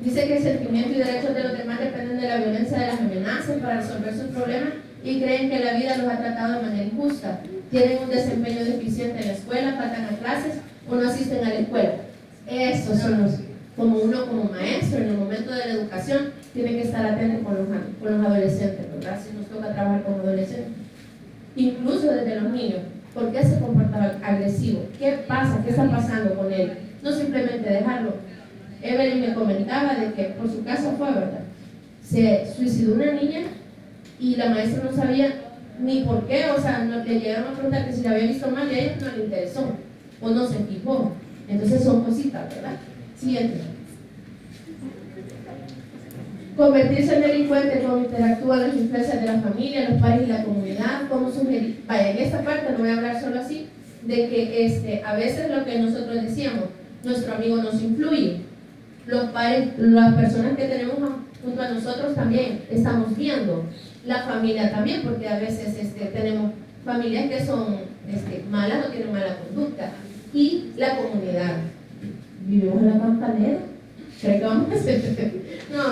Dice que el sentimiento y derechos de los demás dependen de la violencia de las amenazas para resolver sus problemas y creen que la vida los ha tratado de manera injusta. Tienen un desempeño deficiente en la escuela, faltan a clases o no asisten a la escuela. Esos son como uno como maestro en el momento de la educación tiene que estar atento con los adolescentes, ¿verdad? Si nos toca trabajar con adolescentes. Incluso desde los niños. ¿Por qué se comporta agresivo? ¿Qué pasa? ¿Qué está pasando con él? No simplemente dejarlo. Evelyn me comentaba de que por su casa fue, ¿verdad? Se suicidó una niña y la maestra no sabía ni por qué, o sea, le llegaron a preguntar que si la había visto mal y a ella no le interesó o no se fijó. Entonces son cositas, ¿verdad? Siguiente. Convertirse en delincuente, cómo interactúan las influencias de la familia, los padres y la comunidad, cómo sugerir. Vaya, en esta parte no voy a hablar solo así, de que a veces lo que nosotros decíamos, nuestro amigo nos influye. Los padres, las personas que tenemos junto a nosotros también estamos viendo. La familia también, porque a veces tenemos familias que son malas o tienen mala conducta. Y la comunidad. ¿Vivimos en la campanera? ¿Creo que vamos a hacer? No,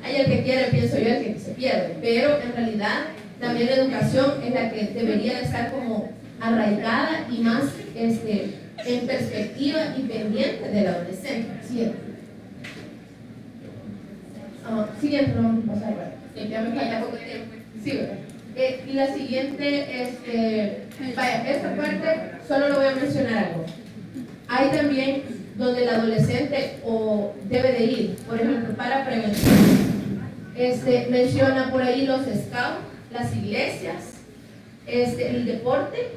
hay el que quiere, pienso yo, el que se pierde. Pero en realidad también la educación es la que debería de estar como arraigada y más en perspectiva y pendiente del adolescente. Siguiente. Siguiente, no vamos a pasar, ¿verdad? Ya me falta poco tiempo. Sí, ¿verdad? Y la siguiente, vaya, esta parte solo lo voy a mencionar algo. Hay también donde el adolescente debe de ir, por ejemplo, para prevención. Menciona por ahí los scouts, las iglesias, el deporte,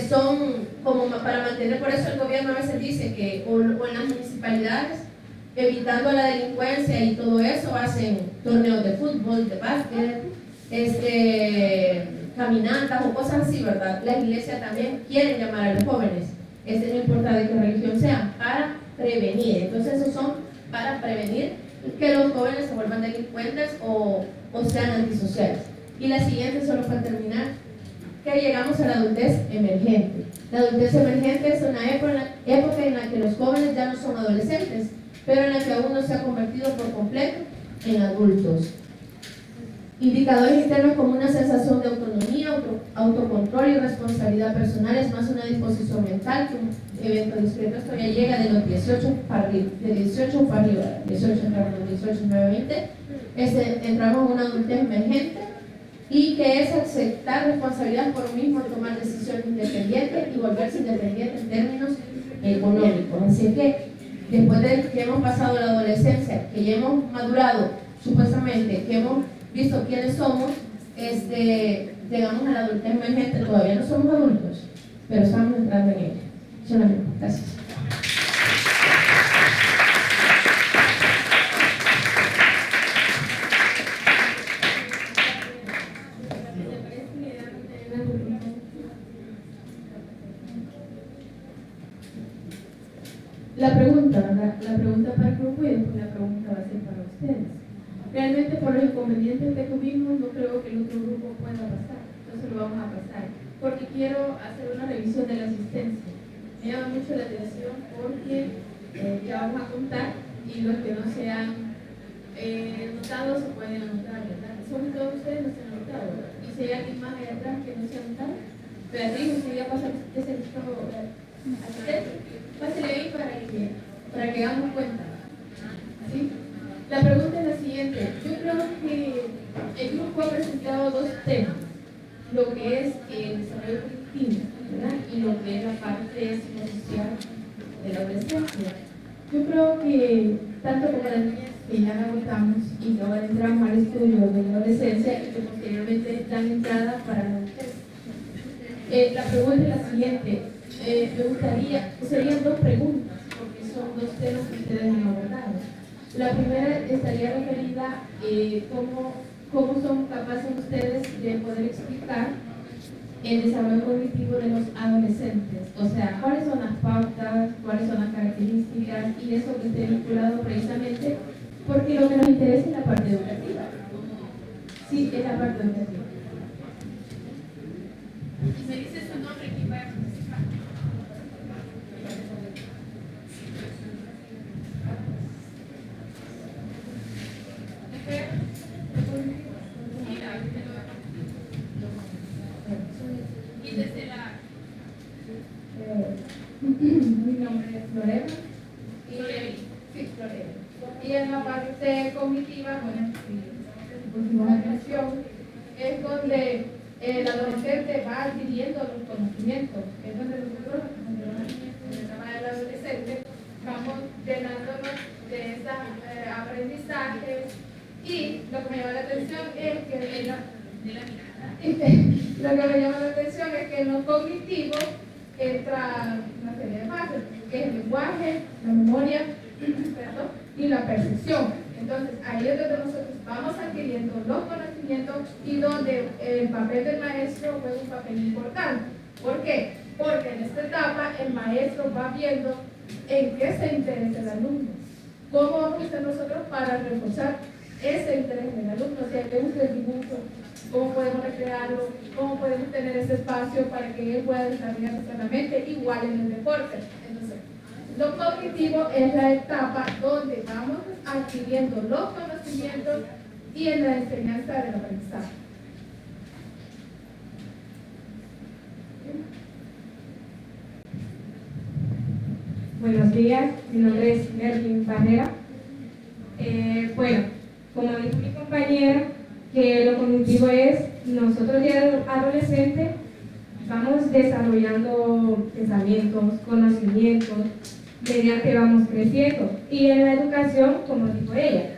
son como para mantener, por eso el gobierno a veces dice que, o en las municipalidades, evitando la delincuencia y todo eso, hacen torneos de fútbol, de básquet, caminatas o cosas así, ¿verdad? La iglesia también quiere llamar a los jóvenes, no importa de qué religión sean, para prevenir. Entonces esos son para prevenir que los jóvenes se vuelvan delincuentes o sean antisociales. Y la siguiente, solo para terminar, que llegamos a la adultez emergente. La adultez emergente es una época en la que los jóvenes ya no son adolescentes, pero en la que aún no se ha convertido por completo en adultos. Indicadores internos como una sensación de autonomía, autocontrol y responsabilidad personal, es más una disposición mental que un evento discreto. Esto ya llega de los 18 para arriba, de 18 para arriba, 18 entramos en 18, 9, 20. Entramos en una adultez emergente y que es aceptar responsabilidad por uno mismo, tomar decisiones independientes y volverse independiente en términos económicos. Así que después de que hemos pasado la adolescencia, que ya hemos madurado supuestamente, que hemos visto quiénes somos, llegamos a la adultez emergente. Todavía no somos adultos, pero estamos entrando en ella. Solamente. Gracias. La pregunta para el grupo y después la pregunta va a ser para ustedes. Realmente por los inconvenientes que tuvimos no creo que el otro grupo pueda pasar, entonces lo vamos a pasar, porque quiero hacer una revisión de la asistencia. Me llama mucho la atención porque ya vamos a contar y los que no se han anotado se pueden anotar, ¿verdad? Son todos ustedes no se han anotado, ¿verdad? Y si hay alguien más allá atrás que no se ha anotado, Beatriz, usted ya pasa ese listado asistente. Pásale ahí para que hagamos cuenta. ¿Sí? La pregunta es la siguiente. Yo creo que el grupo ha presentado dos temas, lo que es el desarrollo colectivo, ¿verdad? Y lo que es la parte psicosocial de la adolescencia. Yo creo que tanto como las niñas que ya la votamos y que ahora entramos al estudio de la adolescencia y que posteriormente dan entrada para la adolescencia. La pregunta es la siguiente. Me gustaría, serían dos preguntas, porque son dos temas que ustedes han abordado. La primera estaría referida cómo son capaces ustedes de poder explicar el desarrollo cognitivo de los adolescentes. O sea, cuáles son las pautas, cuáles son las características y eso que esté vinculado precisamente, porque lo que nos interesa es la parte educativa. Sí, es la parte educativa. Y me dice su nombre y va a participar. Y desde la... Mi nombre es Lorena. Sí, Lorena. Y en la parte cognitiva, bueno, pusimos atención, es donde el adolescente va adquiriendo los conocimientos, es donde nosotros, en la etapa del adolescente, vamos llenándonos de esos aprendizajes. Y lo que me llama la atención es que lo que me llama la atención es que en lo cognitivo entra una serie de bases, que es el lenguaje, la memoria y la percepción. Entonces, ahí es donde nosotros vamos adquiriendo los conocimientos y donde el papel del maestro juega un papel importante. ¿Por qué? Porque en esta etapa el maestro va viendo en qué se interesa el alumno. ¿Cómo vamos a hacer nosotros para reforzar ese interés en el alumno? O sea, que use el dibujo, cómo podemos recrearlo, cómo podemos tener ese espacio para que él pueda desarrollarse sanamente, igual en el deporte. Entonces, lo cognitivo es la etapa donde vamos adquiriendo los conocimientos y en la enseñanza del aprendizaje. Buenos días, mi nombre es Merlin Barrera. Bueno, como dijo mi compañera, que lo cognitivo es, nosotros ya adolescentes vamos desarrollando pensamientos, conocimientos, mediante vamos creciendo. Y en la educación, como dijo ella,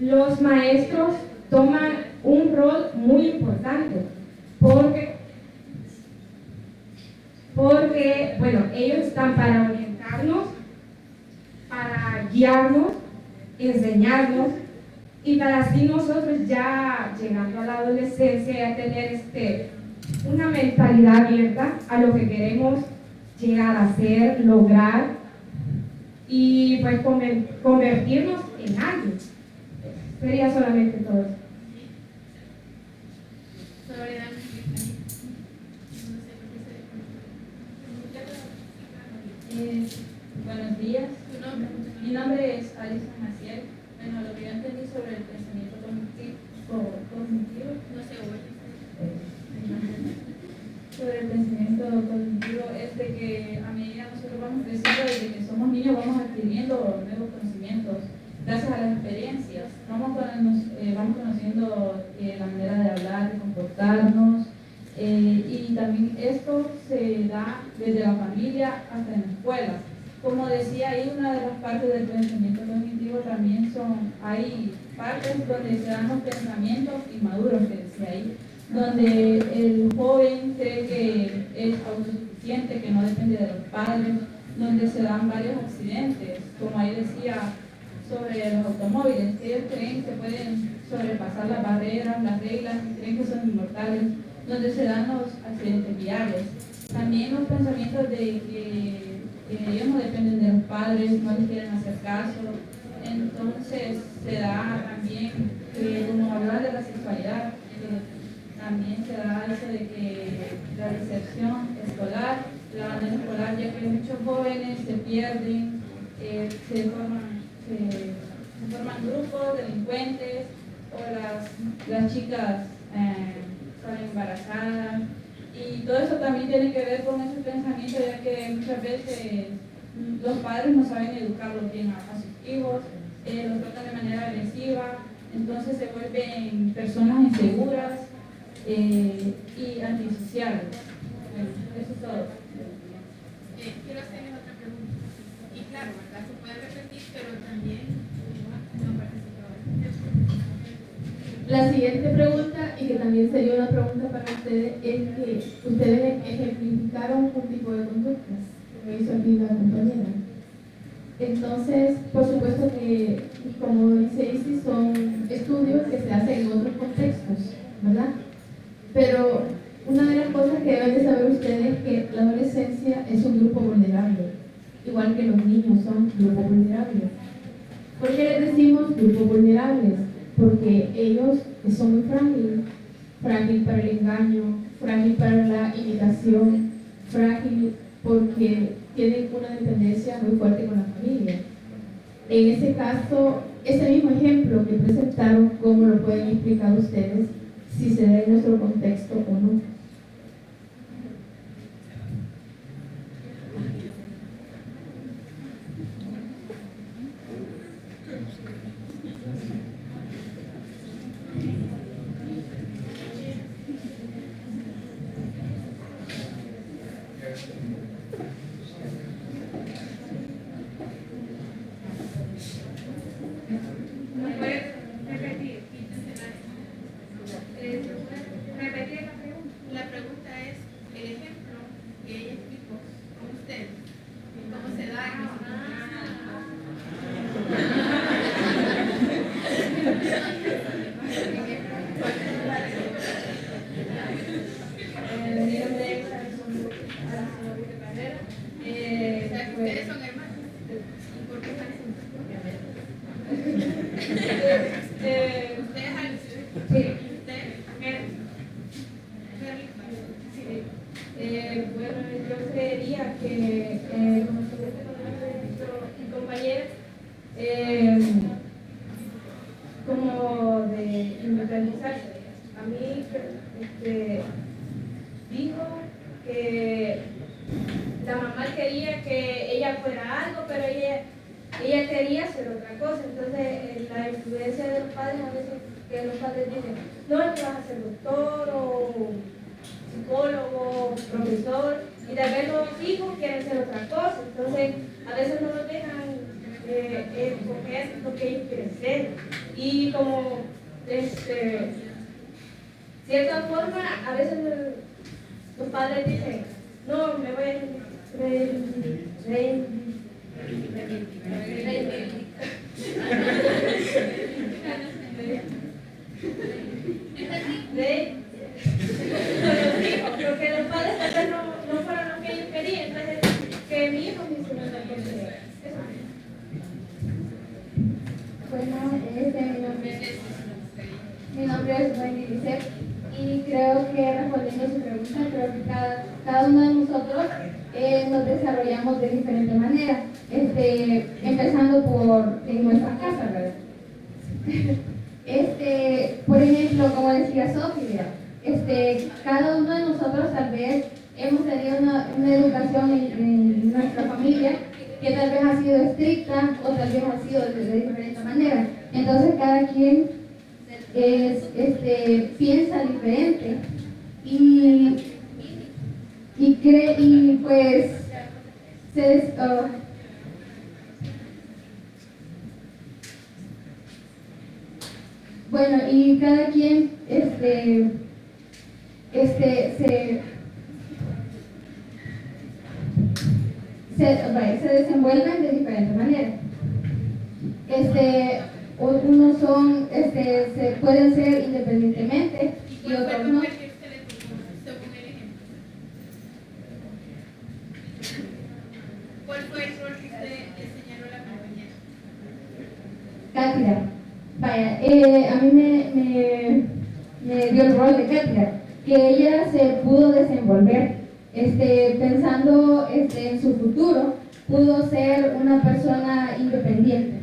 los maestros toman un rol muy importante, porque bueno, ellos están para orientarnos, para guiarnos, enseñarnos, y para así nosotros ya llegando a la adolescencia ya tener una mentalidad abierta a lo que queremos llegar a ser, lograr y pues convertirnos en alguien. Sería solamente todo eso. Sobre la Buenos días, tu nombre, mi nombre es Alison Maciel. Bueno, lo que yo entendí sobre el pensamiento cognitivo, no se oye. sobre el pensamiento cognitivo es de que a medida que nosotros vamos creciendo, desde que somos niños, vamos adquiriendo nuevos conocimientos gracias a las experiencias. Vamos conociendo la manera de hablar, de comportarnos, y también esto se da desde la familia hasta en la escuela. Como decía ahí, una de las partes del pensamiento cognitivo también hay partes donde se dan los pensamientos inmaduros, que decía ahí, donde el joven cree que es autosuficiente, que no depende de los padres, donde se dan varios accidentes, como ahí decía sobre los automóviles, que ellos creen que pueden sobrepasar las barreras, las reglas, creen que son inmortales, donde se dan los accidentes viales. También los pensamientos de que ellos no dependen de los padres, no les quieren hacer caso. Entonces se da también, como hablar de la sexualidad, también se da eso de que la deserción escolar, la abandona escolar, ya que muchos jóvenes se pierden, se forman grupos delincuentes, o las chicas salen embarazadas, y todo eso también tiene que ver con ese pensamiento, ya que muchas veces los padres no saben educarlos bien a sus hijos, los tratan de manera agresiva, entonces se vuelven personas inseguras y antisociales. Bueno, eso es todo. Quiero hacerles otra pregunta. Y claro, acá se puede repetir, pero también no participaba. La siguiente pregunta, y que también sería una pregunta para ustedes, es que ustedes ejemplificaron un tipo de conductas, como hizo aquí la compañera. Entonces, por supuesto que, como dice Isis, son estudios que se hacen en otros contextos, ¿verdad? Pero una de las cosas que deben de saber ustedes es que la adolescencia es un grupo vulnerable, igual que los niños son grupos vulnerables. ¿Por qué les decimos grupos vulnerables? Porque ellos son muy frágiles, frágil para el engaño, frágil para la imitación, frágil porque tienen una dependencia muy fuerte con la familia. En ese caso, ese mismo ejemplo que presentaron, ¿cómo lo pueden explicar ustedes si se da en nuestro contexto o no? ¿Me puedes repetir? ¿Repetir la pregunta? La pregunta es el ejemplo que ella explicó con ustedes. ¿Cómo se da en Mi nombre es Alison Barrera. ustedes son hermanos? ¿Y por qué están juntos? ¿Ustedes Alicia? Sí. ¿Ustedes? Bueno, yo creería que, como mi compañera, como de independizarse. A mí dijo que la mamá quería que ella ella fuera algo, pero ella quería hacer otra cosa. Entonces, la influencia de los padres, a veces que los padres dicen, no, tú vas a ser doctor o psicólogo, profesor, y tal vez los hijos quieren ser otra cosa. Entonces, a veces no los dejan escoger lo que ellos quieren ser. Y como, cierta forma, a veces los padres dicen, no, me voy a porque los padres tal vez no fueron lo que ellos querían, entonces que mi hijo me hiciera una cosa. Bueno, mi nombre es Wendy Lisset y creo que respondiendo a su pregunta, creo que cada uno de nosotros nos desarrollamos de diferente manera, empezando por en nuestra casa, ¿verdad? Por ejemplo, como decía Sofía, cada uno de nosotros tal vez hemos tenido una educación en nuestra familia que tal vez ha sido estricta o tal vez ha sido de diferente manera. Entonces cada quien piensa diferente y cree y pues bueno, y cada quien se desenvuelven de diferente manera. Unos son, se pueden ser independientemente y otros no. ¿Cuál fue el rol que usted le señaló a la compañera? Cátedra. Vaya, a mí me dio el rol de cátedra, que ella se pudo desenvolver, pensando en su futuro, pudo ser una persona independiente.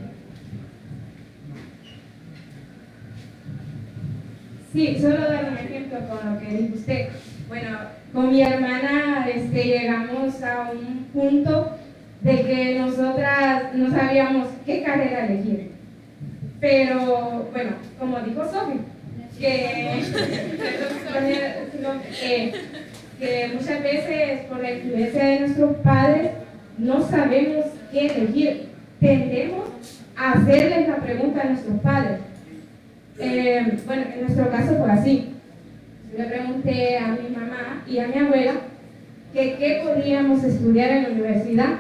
Sí, solo dar un ejemplo con lo que dijo usted. Bueno, con mi hermana llegamos a un punto de que nosotras no sabíamos qué carrera elegir. Pero, bueno, como dijo Sofi, que muchas veces por la influencia de nuestros padres no sabemos qué elegir. Tendemos a hacerles la pregunta a nuestros padres. Bueno, en nuestro caso fue así. Yo le pregunté a mi mamá y a mi abuela que qué podíamos estudiar en la universidad.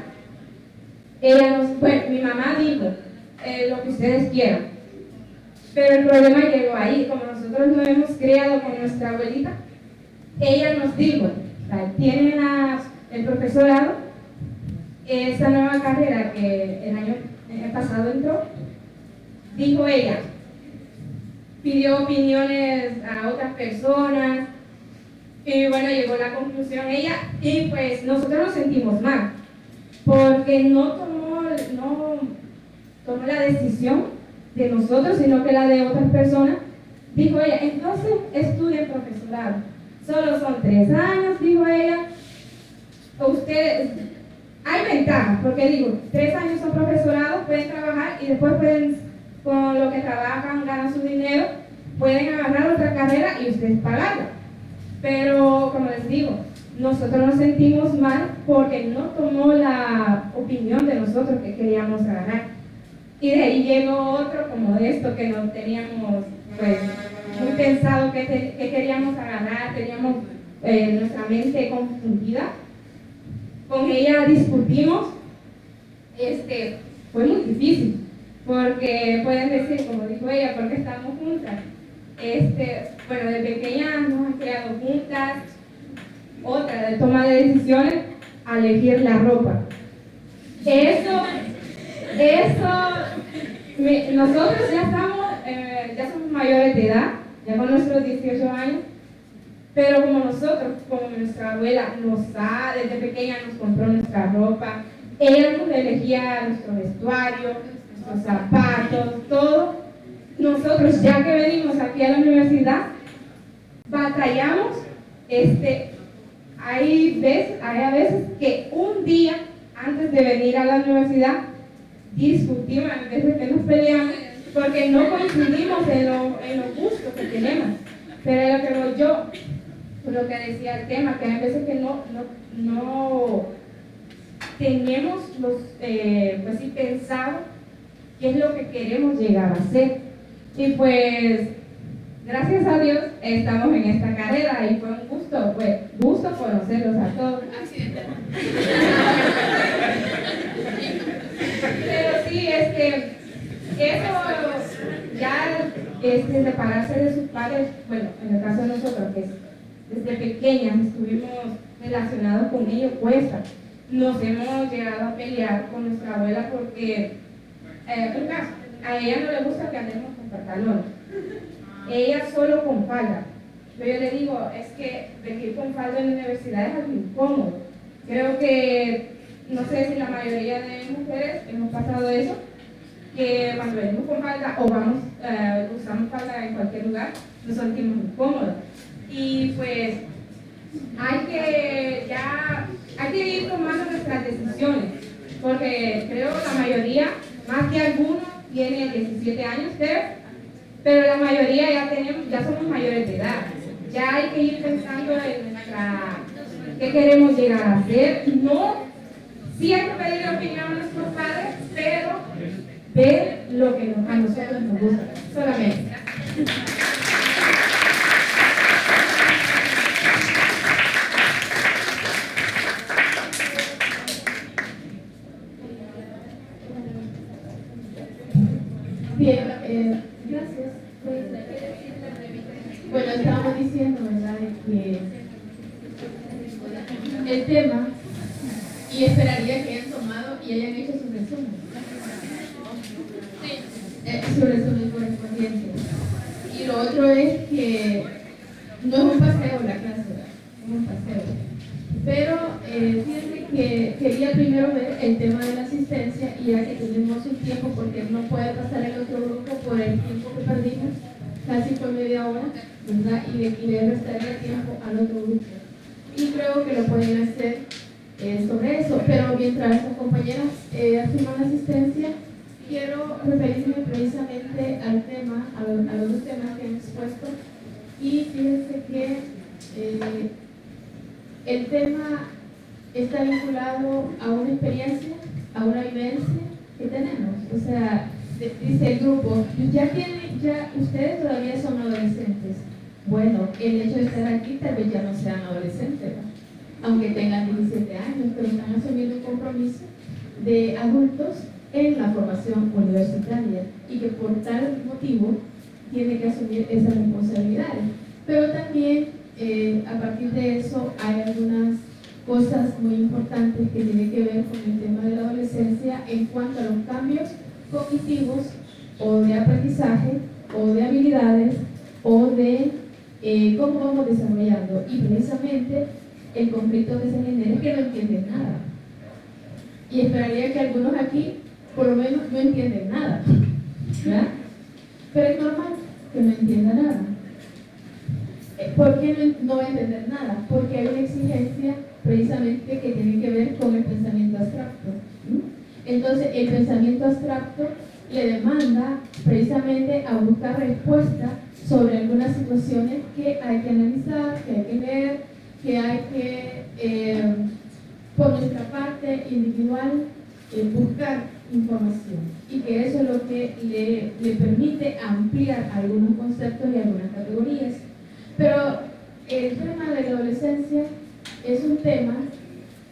Mi mamá dijo, lo que ustedes quieran. Pero el problema llegó ahí, como nosotros nos hemos criado con nuestra abuelita, ella nos dijo, tienen el profesorado, esa nueva carrera que el año pasado entró, dijo ella, pidió opiniones a otras personas, y bueno, llegó a la conclusión ella, y pues nosotros nos sentimos mal, porque no tomó la decisión de nosotros, sino que la de otras personas. Dijo ella, entonces estudien profesorado. Solo son 3 años, dijo ella. Ustedes, hay ventajas, porque digo, 3 años son profesorados, pueden trabajar y después pueden, con lo que trabajan, ganan su dinero, pueden agarrar otra carrera y ustedes pagarla. Pero, como les digo, nosotros nos sentimos mal porque no tomó la opinión de nosotros que queríamos agarrar. Y de ahí llegó otro como de esto que no teníamos pues muy pensado que queríamos agarrar, teníamos nuestra mente confundida. Con ella discutimos, fue muy difícil, porque pueden decir, como dijo ella, porque estamos juntas. Bueno, de pequeñas nos han criado juntas. Otra, de toma de decisiones, a elegir la ropa. Nosotros ya somos mayores de edad, ya con nuestros 18 años, pero como nuestra abuela desde pequeña nos compró nuestra ropa, ella nos elegía nuestro vestuario, nuestros zapatos, todo. Nosotros, ya que venimos aquí a la universidad, batallamos, hay a veces que un día antes de venir a la universidad, discutimos, a veces que nos peleamos, porque no coincidimos en los gustos que tenemos. Pero es lo que voy yo, lo que decía el tema, que hay veces que no tenemos pues sí, pensado qué es lo que queremos llegar a ser. Y pues, gracias a Dios, estamos en esta carrera y fue un gusto conocerlos a todos. Pero sí, eso ya separarse de sus padres, bueno, en el caso de nosotros, que desde pequeñas estuvimos relacionados con ellos, cuesta. Nos hemos llegado a pelear con nuestra abuela porque, un caso, a ella no le gusta que andemos con pantalones, ella solo con falda. Pero yo le digo, es que venir con falda en la universidad es algo incómodo. Creo que, no sé si la mayoría de mujeres hemos pasado eso, que cuando venimos con falda o usamos falda en cualquier lugar, nos sentimos incómodos. Y pues hay que ir tomando nuestras decisiones, porque creo la mayoría, más que algunos, tiene 17 años, pero la mayoría ya somos mayores de edad. Ya hay que ir pensando en qué queremos llegar a ser. No siempre pedir opinión a nuestros padres, pero ver lo que a nosotros nos gusta, solamente. Bien, gracias. Bueno, estábamos diciendo, ¿verdad?, que el tema, y esperaría que hayan tomado y hayan hecho su resumen. Su resumen correspondiente. Y lo otro es que no es un paseo la clase, ¿verdad? No es un paseo. Pero fíjense que quería primero ver el tema de la asistencia, y ya que tenemos un tiempo, porque no puede pasar el otro grupo por el tiempo que perdimos, casi por media hora, ¿verdad? Y de restarle tiempo al otro grupo. Y creo que lo pueden hacer sobre eso. Pero mientras las compañeras afirman la asistencia, quiero referirme precisamente al tema, a los dos temas que hemos expuesto. Y fíjense que el tema está vinculado a una experiencia, a una vivencia que tenemos. O sea, dice el grupo, ya ustedes todavía son adolescentes. Bueno, el hecho de estar aquí tal vez ya no sean adolescentes, ¿no? Aunque tengan 17 años, pero están asumiendo un compromiso de adultos en la formación universitaria y que por tal motivo tienen que asumir esas responsabilidades. Pero también a partir de eso hay algunas cosas muy importantes que tienen que ver con el tema de la adolescencia en cuanto a los cambios cognitivos o de aprendizaje o de habilidades o de cómo vamos desarrollando. Y precisamente el conflicto que se genera es que no entienden nada. Y esperaría que algunos aquí por lo menos no entienden nada, ¿verdad? Pero es normal que no entienda nada. ¿Por qué no va a entender nada? Porque hay una exigencia precisamente que tiene que ver con el pensamiento abstracto. Entonces, el pensamiento abstracto le demanda precisamente a buscar respuestas sobre algunas situaciones que hay que analizar, que hay que leer, que hay que, por nuestra parte individual, buscar información. Y que eso es lo que le permite ampliar algunos conceptos y algunas categorías. Pero el tema de la adolescencia es un tema,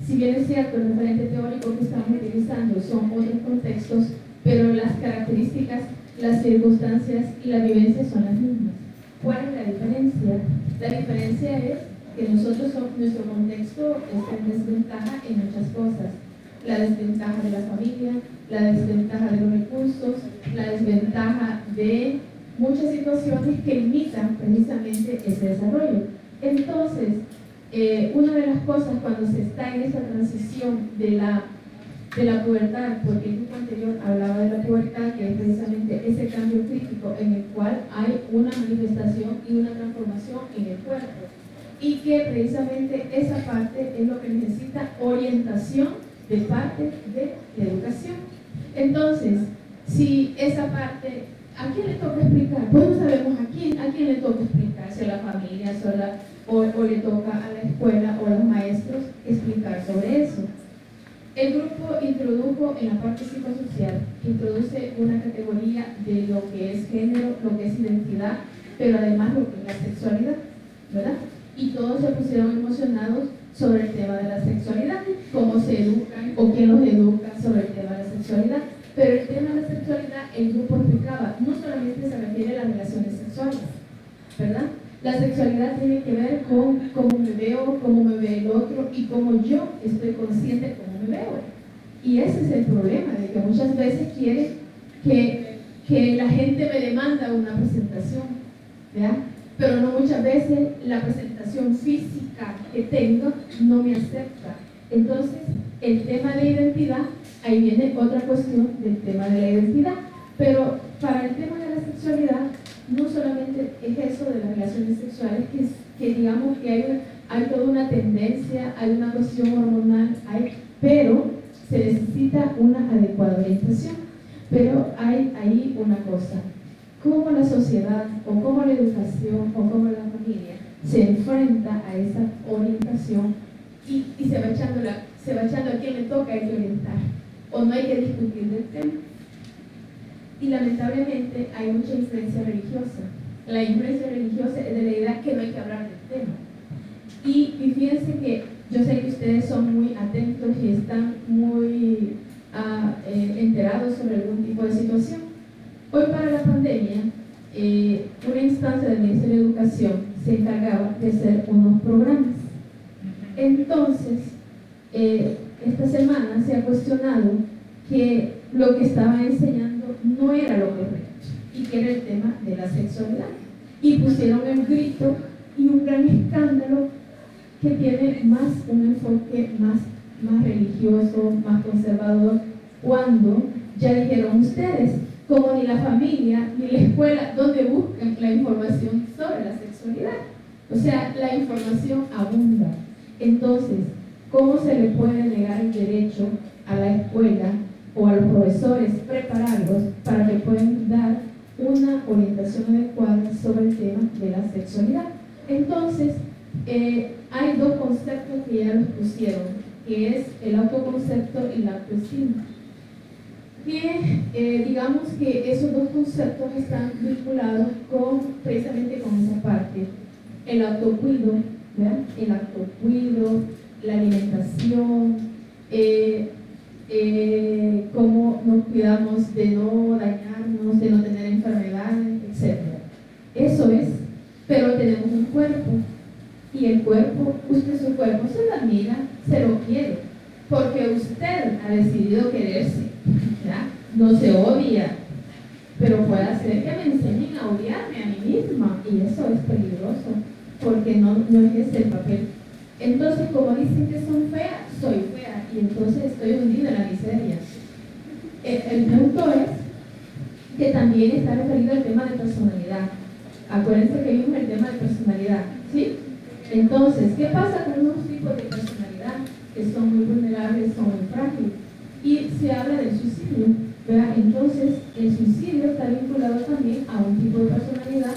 si bien es cierto, el referente teórico que estamos utilizando son otros contextos, pero las características, las circunstancias y la vivencia son las mismas. ¿Cuál es la diferencia? La diferencia es que nuestro contexto está en desventaja en muchas cosas. La desventaja de la familia, la desventaja de los recursos, la desventaja de muchas situaciones que limitan precisamente ese desarrollo. Entonces, una de las cosas cuando se está en esa transición de la pubertad, porque el grupo anterior hablaba de la pubertad, que es precisamente ese cambio crítico en el cual hay una manifestación y una transformación en el cuerpo, y que precisamente esa parte es lo que necesita orientación de parte de la educación. Entonces, si esa parte, ¿a quién le toca explicar? Pues no sabemos a quién le toca explicar, si a la familia, o le toca a la escuela o a los maestros explicar sobre eso. El grupo introdujo en la parte psicosocial, introduce una categoría de lo que es género, lo que es identidad, pero además lo que es la sexualidad, ¿verdad? Y todos se pusieron emocionados sobre el tema de la sexualidad, cómo se educan o quién los educa sobre el tema de la sexualidad. Pero el tema de la sexualidad, el grupo explicaba, no solamente se refiere a las relaciones sexuales, ¿verdad? La sexualidad tiene que ver con cómo me veo, cómo me ve el otro y cómo yo estoy consciente de cómo me veo. Y ese es el problema, de que muchas veces quiere que la gente me demanda una presentación, ¿verdad? Pero no muchas veces la presentación física que tengo no me acepta. Entonces, el tema de identidad, ahí viene otra cuestión del tema de la identidad. Pero para el tema de la sexualidad, no solamente es eso de las relaciones sexuales, que digamos que hay toda una tendencia, hay una cuestión hormonal, pero se necesita una adecuada orientación. Pero hay ahí una cosa, cómo la sociedad, o cómo la educación, o cómo la familia se enfrenta a esa orientación y se va echando a quién le toca, hay que orientar, o no hay que discutir del tema. Y lamentablemente hay mucha influencia religiosa. La influencia religiosa es de la idea que no hay que hablar del tema. Y fíjense que yo sé que ustedes son muy atentos y están muy enterados sobre algún tipo de situación. Hoy para la pandemia, una instancia del Ministerio de Educación se encargaba de hacer unos programas. Entonces, esta semana se ha cuestionado que lo que estaba enseñando no era lo correcto y que era el tema de la sexualidad. Y pusieron el grito y un gran escándalo que tiene más un enfoque más religioso, más conservador, cuando ya dijeron ustedes, como ni la familia ni la escuela, donde buscan la información sobre la sexualidad. O sea, la información abunda. Entonces, ¿cómo se le puede negar el derecho a la escuela o a los profesores prepararlos para que puedan dar una orientación adecuada sobre el tema de la sexualidad? Entonces, hay dos conceptos que ya los pusieron, que es el autoconcepto y la autoestima. Que digamos que esos dos conceptos están vinculados precisamente con esa parte. El autocuido, ¿verdad? El autocuido, la alimentación, cómo nos cuidamos de no dañarnos, de no tener enfermedades, etc. Eso es, pero tenemos un cuerpo, y el cuerpo, usted su cuerpo se lo admira, se lo quiere, porque usted ha decidido quererse, ¿ya? No se odia, pero puede hacer que me enseñen a odiarme a mí misma, y eso es peligroso, porque no es ese el papel. Entonces, como dicen que son feas, soy fea, y entonces estoy hundida en la miseria. El punto es que también está referido al tema de personalidad. Acuérdense que vimos el tema de personalidad, ¿sí? Entonces, ¿qué pasa con unos tipos de personalidad que son muy vulnerables, son muy frágiles? Y se habla del suicidio, ¿verdad? Entonces, el suicidio está vinculado también a un tipo de personalidad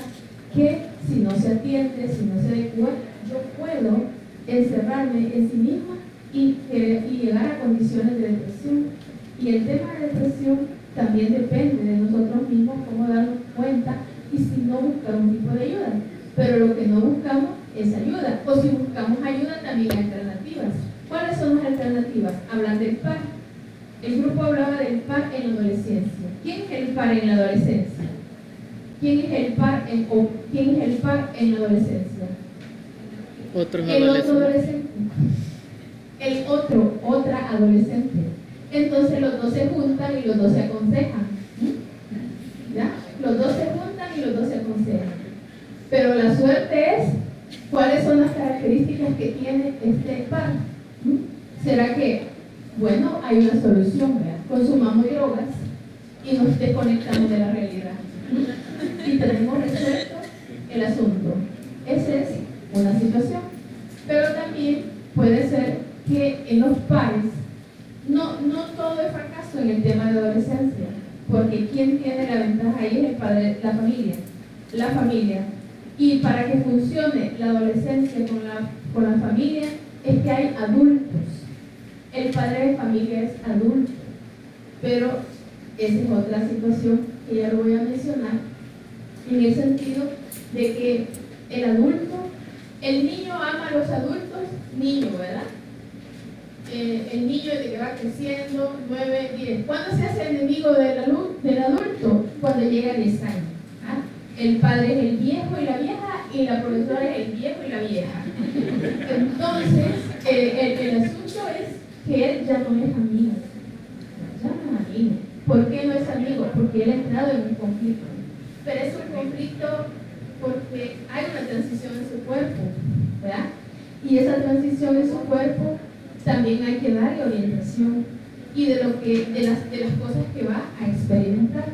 que, si no se atiende, si no se adecua, yo puedo encerrarme en sí misma y llegar a condiciones de depresión. Y el tema de depresión también depende de nosotros mismos, cómo darnos cuenta y si no buscar un tipo de ayuda. Pero lo que no buscamos es ayuda, o si buscamos ayuda también hay alternativas. ¿Cuáles son las alternativas? Hablar del par. El grupo hablaba del par en la adolescencia. ¿Quién es el par en la adolescencia? ¿Quién es el par en la adolescencia? Otros El adolescentes. otro adolescente. Otra adolescente. Entonces los dos se juntan y los dos se aconsejan. ¿Ya? Los dos se juntan y los dos se aconsejan. Pero la suerte es, ¿cuáles son las características que tiene este par? ¿Será que, bueno, hay una solución, ¿verdad? Consumamos drogas y nos desconectamos de la realidad y tenemos resuelto el asunto? Esa es una situación. Pero también puede ser que en los pares no todo es fracaso en el tema de adolescencia, porque quien tiene la ventaja ahí es el padre, la familia. Y para que funcione la adolescencia con la familia es que hay adultos. El padre de familia es adulto, pero esa es otra situación que ya lo voy a mencionar, en el sentido de que el niño ama a los adultos, ¿verdad? El niño de que va creciendo, 9, 10. ¿Cuándo se hace enemigo del adulto? Cuando llega a 10 años. ¿Ah? El padre es el viejo y la vieja, y la profesora es el viejo y la vieja. Entonces, el asunto es que él ya no es amigo. Ya no es amigo. ¿Por qué no es amigo? Porque él ha entrado en un conflicto. Pero es un conflicto porque hay una transición en su cuerpo, ¿verdad? Y esa transición en su cuerpo también hay que darle orientación y de las cosas que va a experimentar.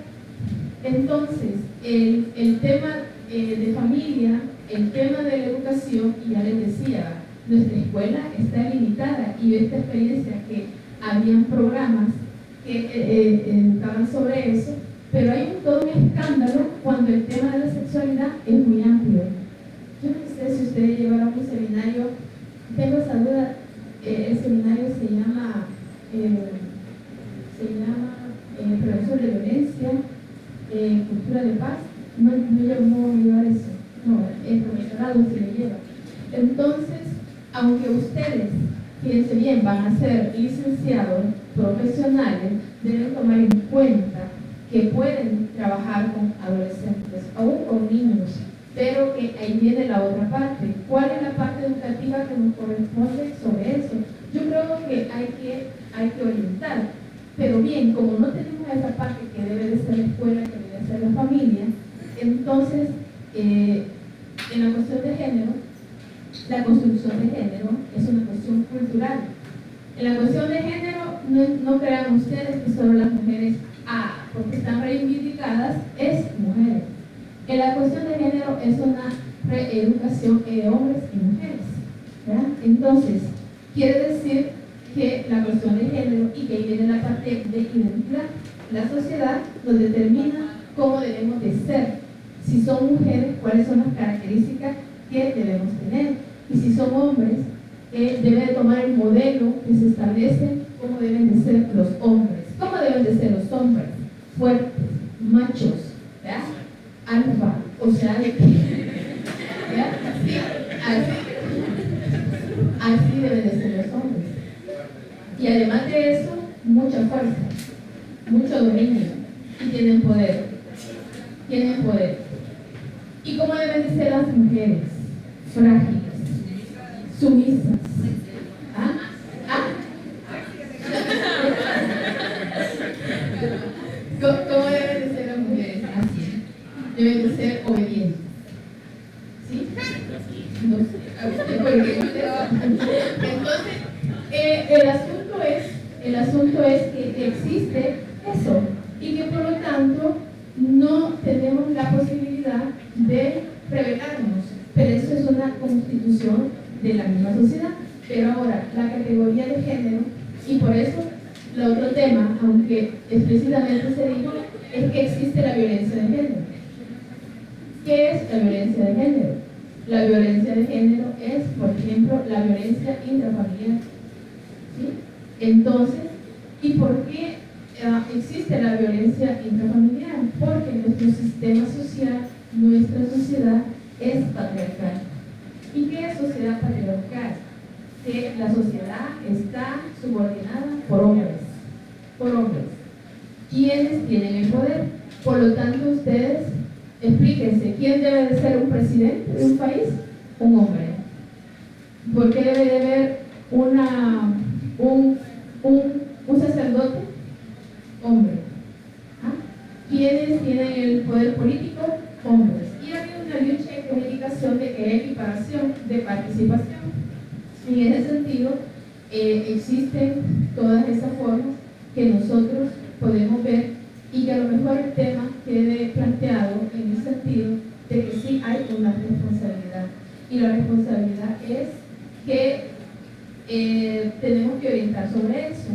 Entonces, el tema de familia, el tema de la educación, y ya les decía, nuestra escuela está limitada, y esta experiencia que habían programas que educaban sobre eso, pero hay todo un escándalo cuando el tema de la sexualidad es muy amplio. Yo no sé si ustedes llevaron un seminario, tengo esa duda. El seminario se llama Prevención de Violencia, Cultura de Paz. No llevar eso, no, el profesorado se lo lleva. Entonces, aunque ustedes, fíjense bien, van a ser licenciados profesionales, deben tomar en cuenta que pueden trabajar con adolescentes, aún con niños, pero que ahí viene la otra parte. ¿Cuál es la parte educativa que nos corresponde sobre eso? Yo creo que hay que orientar, pero bien, como no tenemos esa parte que debe de ser la escuela, que debe ser la familia, entonces, en la cuestión de género, la construcción de género es una cuestión cultural. En la cuestión de género, no crean ustedes que solo las mujeres, porque están reivindicadas, es mujeres. En la cuestión de género es una reeducación de hombres y mujeres, ¿verdad? Entonces, quiere decir que la cuestión de género, y que ahí viene la parte de identidad, la sociedad nos determina cómo debemos de ser. Si son mujeres, cuáles son las características que debemos tener. Y si son hombres, debe de tomar el modelo que se establece, cómo deben de ser los hombres. ¿Cómo deben de ser los hombres? Fuertes, machos, ¿verdad? Alfa, o sea, de que, así deben de ser los hombres. Y además de eso, mucha fuerza, mucho dominio, y tienen poder. ¿Y cómo deben de ser las mujeres? Frágiles, sumisas. ¿Cómo deben de ser las mujeres? Así. Deben de ser obedientes. ¿Sí? No sé. Entonces, el asunto es que existe eso, y que por lo tanto no tenemos la posibilidad de rebelarnos, pero eso es una constitución de la misma sociedad. Pero ahora, la categoría de género, y por eso el otro tema, aunque explícitamente se dijo, es que existe la violencia de género. ¿Qué es la violencia de género? La violencia de género es, por ejemplo, la violencia intrafamiliar. ¿Sí? Entonces, ¿y por qué existe la violencia intrafamiliar? Porque nuestro sistema social, nuestra sociedad es patriarcal. ¿Y qué es sociedad patriarcal? Que la sociedad está subordinada por hombres. ¿Quiénes tienen el poder? Por lo tanto, ustedes explíquense, ¿quién debe de ser un presidente de un país? Un hombre. ¿Por qué debe de haber un sacerdote? Hombre. ¿Quiénes tienen el poder político? Hombres. Y ha habido una lucha y comunicación de equiparación, de participación. En ese sentido, existen todas esas formas que nosotros podemos ver, y que a lo mejor el tema quede planteado en el sentido de que sí hay una responsabilidad. Y la responsabilidad es que tenemos que orientar sobre eso.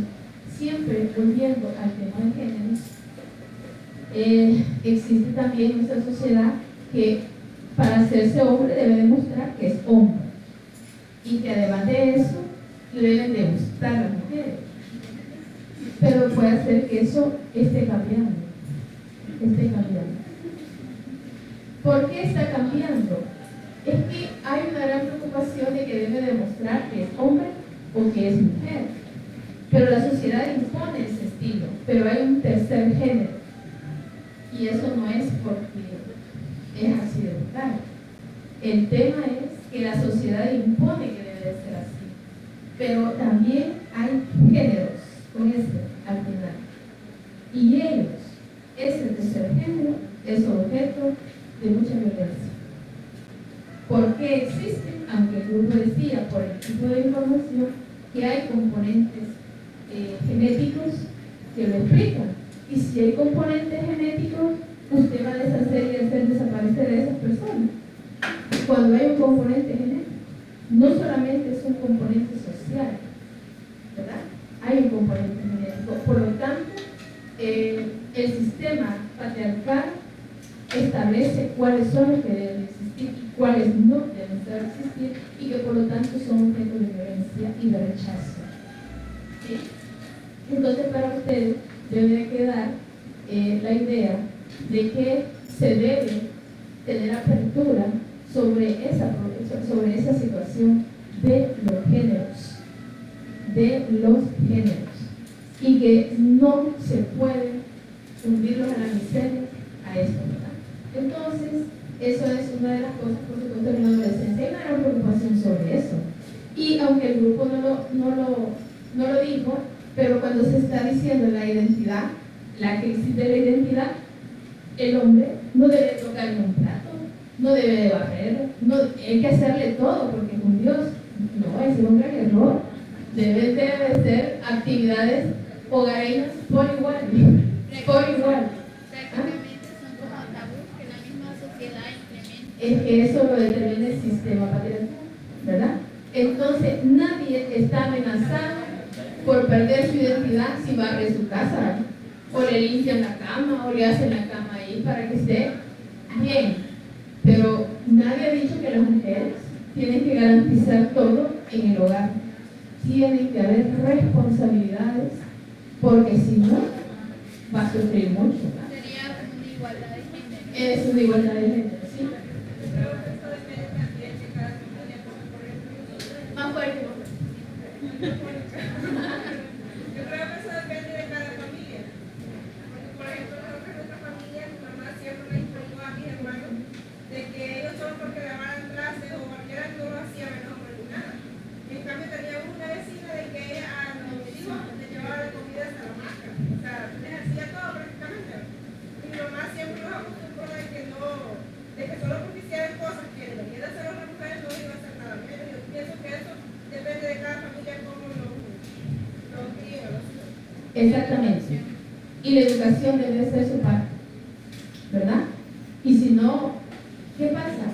siempre volviendo al tema de géneros, existe también en nuestra sociedad que para hacerse hombre debe demostrar que es hombre y que además de eso le deben de gustar las mujeres. Pero puede ser que eso esté cambiando. ¿Por qué está cambiando? Es que hay una gran preocupación de que debe demostrar que es hombre o que es mujer. Pero la sociedad impone ese estilo, pero hay un tercer género. Y eso no es porque es así de brutal. El tema es que la sociedad impone que debe de ser así. Pero también hay géneros con este al final. Y ellos, ese tercer género, es objeto de mucha violencia. ¿Por qué existen? Aunque el grupo decía por el tipo de información que hay componentes genéticos que lo explican. Y si hay componentes genéticos, usted va a deshacer y hacer desaparecer a esas personas. Cuando hay un componente genético, no solamente es un componente social, ¿verdad? Hay un componente genético. Por lo tanto, el sistema patriarcal establece cuáles son los que deben existir y cuáles no deben existir y que por lo tanto son objeto de violencia y de rechazo. ¿Sí? Entonces, para ustedes debe quedar la idea de que se debe tener apertura sobre esa situación de los géneros, y que no se puede hundirlos a la miseria a esto, ¿verdad? Entonces, eso es una de las cosas, por supuesto, en la adolescencia hay una gran preocupación sobre eso. Y aunque el grupo no lo dijo, pero cuando se está diciendo la identidad, la crisis de la identidad, el hombre no debe tocar ni un plato, no debe de barrer, no, hay que hacerle todo porque es un Dios. No, ese es un gran error. Deben de ser actividades hogareñas por igual. Por igual. Prácticamente son como tabús que la misma sociedad implementa. Es que eso lo determina el sistema patriarcal, ¿verdad? Entonces nadie está amenazado por perder su identidad si barre su casa, o le limpian la cama, o le hacen la cama ahí para que esté bien. Pero nadie ha dicho que las mujeres tienen que garantizar todo en el hogar. Tienen que haber responsabilidades, porque si no, va a sufrir mucho. Sería una igualdad de género. Es una igualdad de género, sí. Más fuerte. Yo creo que eso depende de cada familia. Porque, por ejemplo, nosotros en nuestra familia, mi mamá siempre me inculcó a mis hermanos de que ellos son porque lavaban trastes o cualquiera que no hacía menos hombre ni nada. En cambio, tenía una vecina de que ella a los hijos les llevaba la comida hasta la marca. O sea, les hacía todo prácticamente. Y mi mamá siempre nos acostumbró de que solo porque hicieran cosas que deberían hacer las mujeres no iba a hacer nada menos. Yo pienso que eso depende de cada familia cómo lo críen. Exactamente. Y la educación debe ser su parte, ¿verdad? Y si no, ¿qué pasa?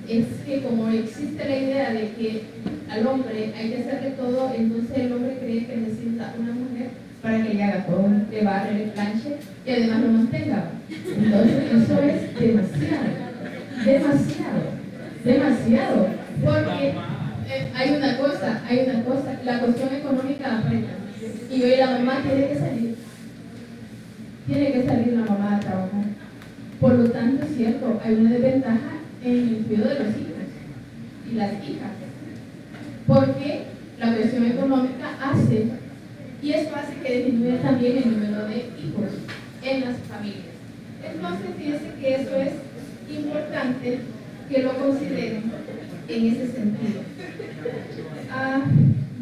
Es que como existe la idea de que al hombre hay que hacerle todo, entonces el hombre cree que necesita una mujer para que le haga todo, le barre, le planche y además lo mantenga. Entonces eso es demasiado, porque hay una cosa, la cuestión económica aprieta. Y hoy la mamá tiene que salir la mamá a trabajar. Por lo tanto, es cierto, hay una desventaja en el cuidado de los hijos y las hijas, porque la cuestión económica hace, y eso hace que disminuya también el número de hijos en las familias. Entonces, fíjense que eso es importante que lo consideren en ese sentido.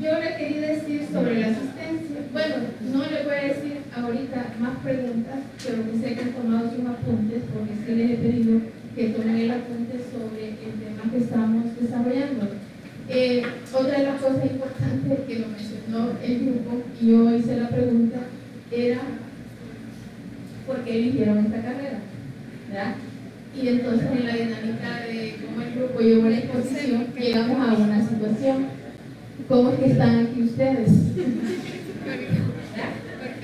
Yo le quería decir sobre la asistencia. Bueno, no le voy a decir ahorita más preguntas, pero que sé que han tomado sus apuntes, porque sí les he pedido que tomen el apunte sobre el tema que estamos desarrollando. Otra de las cosas importantes que lo mencionó el grupo, y yo hice la pregunta, era ¿por qué eligieron esta carrera? ¿Verdad? Y entonces en la dinámica de cómo el grupo llevó la exposición, llegamos a una situación. ¿Cómo es que están aquí ustedes?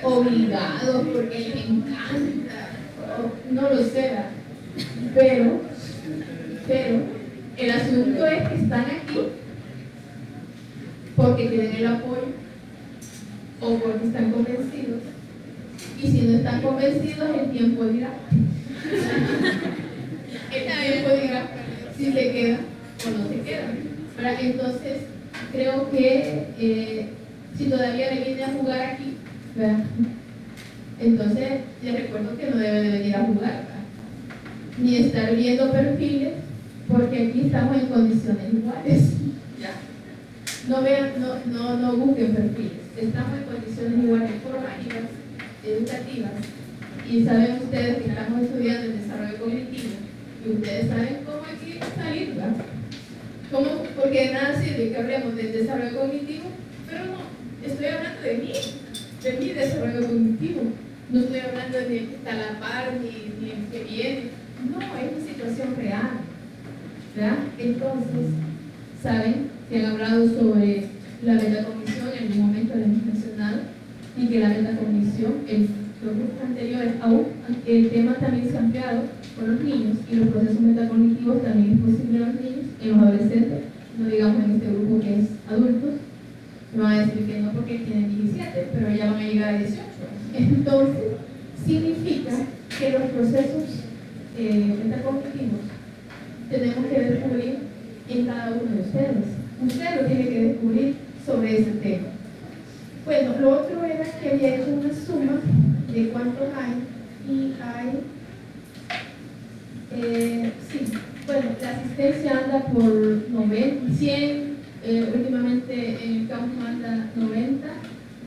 obligados porque les encanta, no lo sé, ¿verdad? Pero el asunto es que están aquí porque tienen el apoyo o porque están convencidos, y si no están convencidos el tiempo dirá. El tiempo dirá si se queda o no se queda, ¿verdad? Entonces creo que si todavía le viene a jugar aquí, ¿verdad? Entonces les recuerdo que no debe de venir a jugar, ¿verdad? Ni estar viendo perfiles, porque aquí estamos en condiciones iguales. ¿Ya? No vean, no busquen perfiles, estamos en condiciones iguales formativas, educativas, y saben ustedes que estamos estudiando el desarrollo cognitivo, y ustedes saben cómo hay que salir, ¿verdad? ¿Cómo? Porque de nada sirve que hablemos del desarrollo cognitivo, pero no, estoy hablando de mi desarrollo cognitivo, no estoy hablando de que está a la par, ni el que viene, no, es una situación real, ¿verdad? Entonces, ¿saben? Que han hablado sobre la metacognición, en algún momento les hemos mencionado, y que la metacognición, los grupos anteriores, aún el tema también se ha ampliado con los niños, y los procesos metacognitivos también es posible en los niños, en los adolescentes, no digamos en este grupo que es adultos, me van a decir que no porque tienen 17, pero ya van a llegar a 18. Entonces, significa que los procesos metacognitivos tenemos que descubrir en cada uno de ustedes. Usted lo tiene que descubrir sobre ese tema. Bueno, lo otro era que había hecho una suma de cuántos hay, y hay, bueno, la asistencia anda por 100, últimamente en el campus anda 90,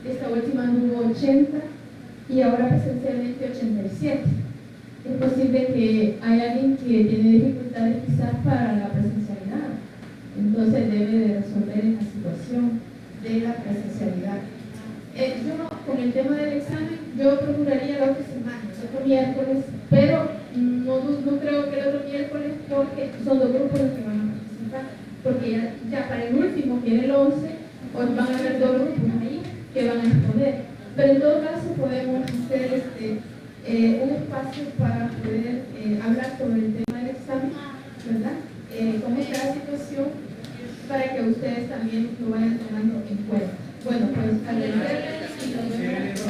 esta última hubo 80, y ahora presencialmente 87. Es posible que haya alguien que tiene dificultades quizás para la presencialidad, entonces debe de resolver esa situación de la presencialidad. Yo con el tema del examen, yo procuraría la otra semana, el otro miércoles, pero no creo que el otro miércoles, porque son dos grupos los que van a participar, porque ya para el último, que es el 11, hoy van a haber dos grupos ahí que van a exponer, pero en todo caso podemos hacer un espacio para poder hablar sobre el tema del examen, ¿verdad? Cómo está la situación, para que ustedes también lo vayan tomando en cuenta. Bueno, pues agradecerles y nos vemos.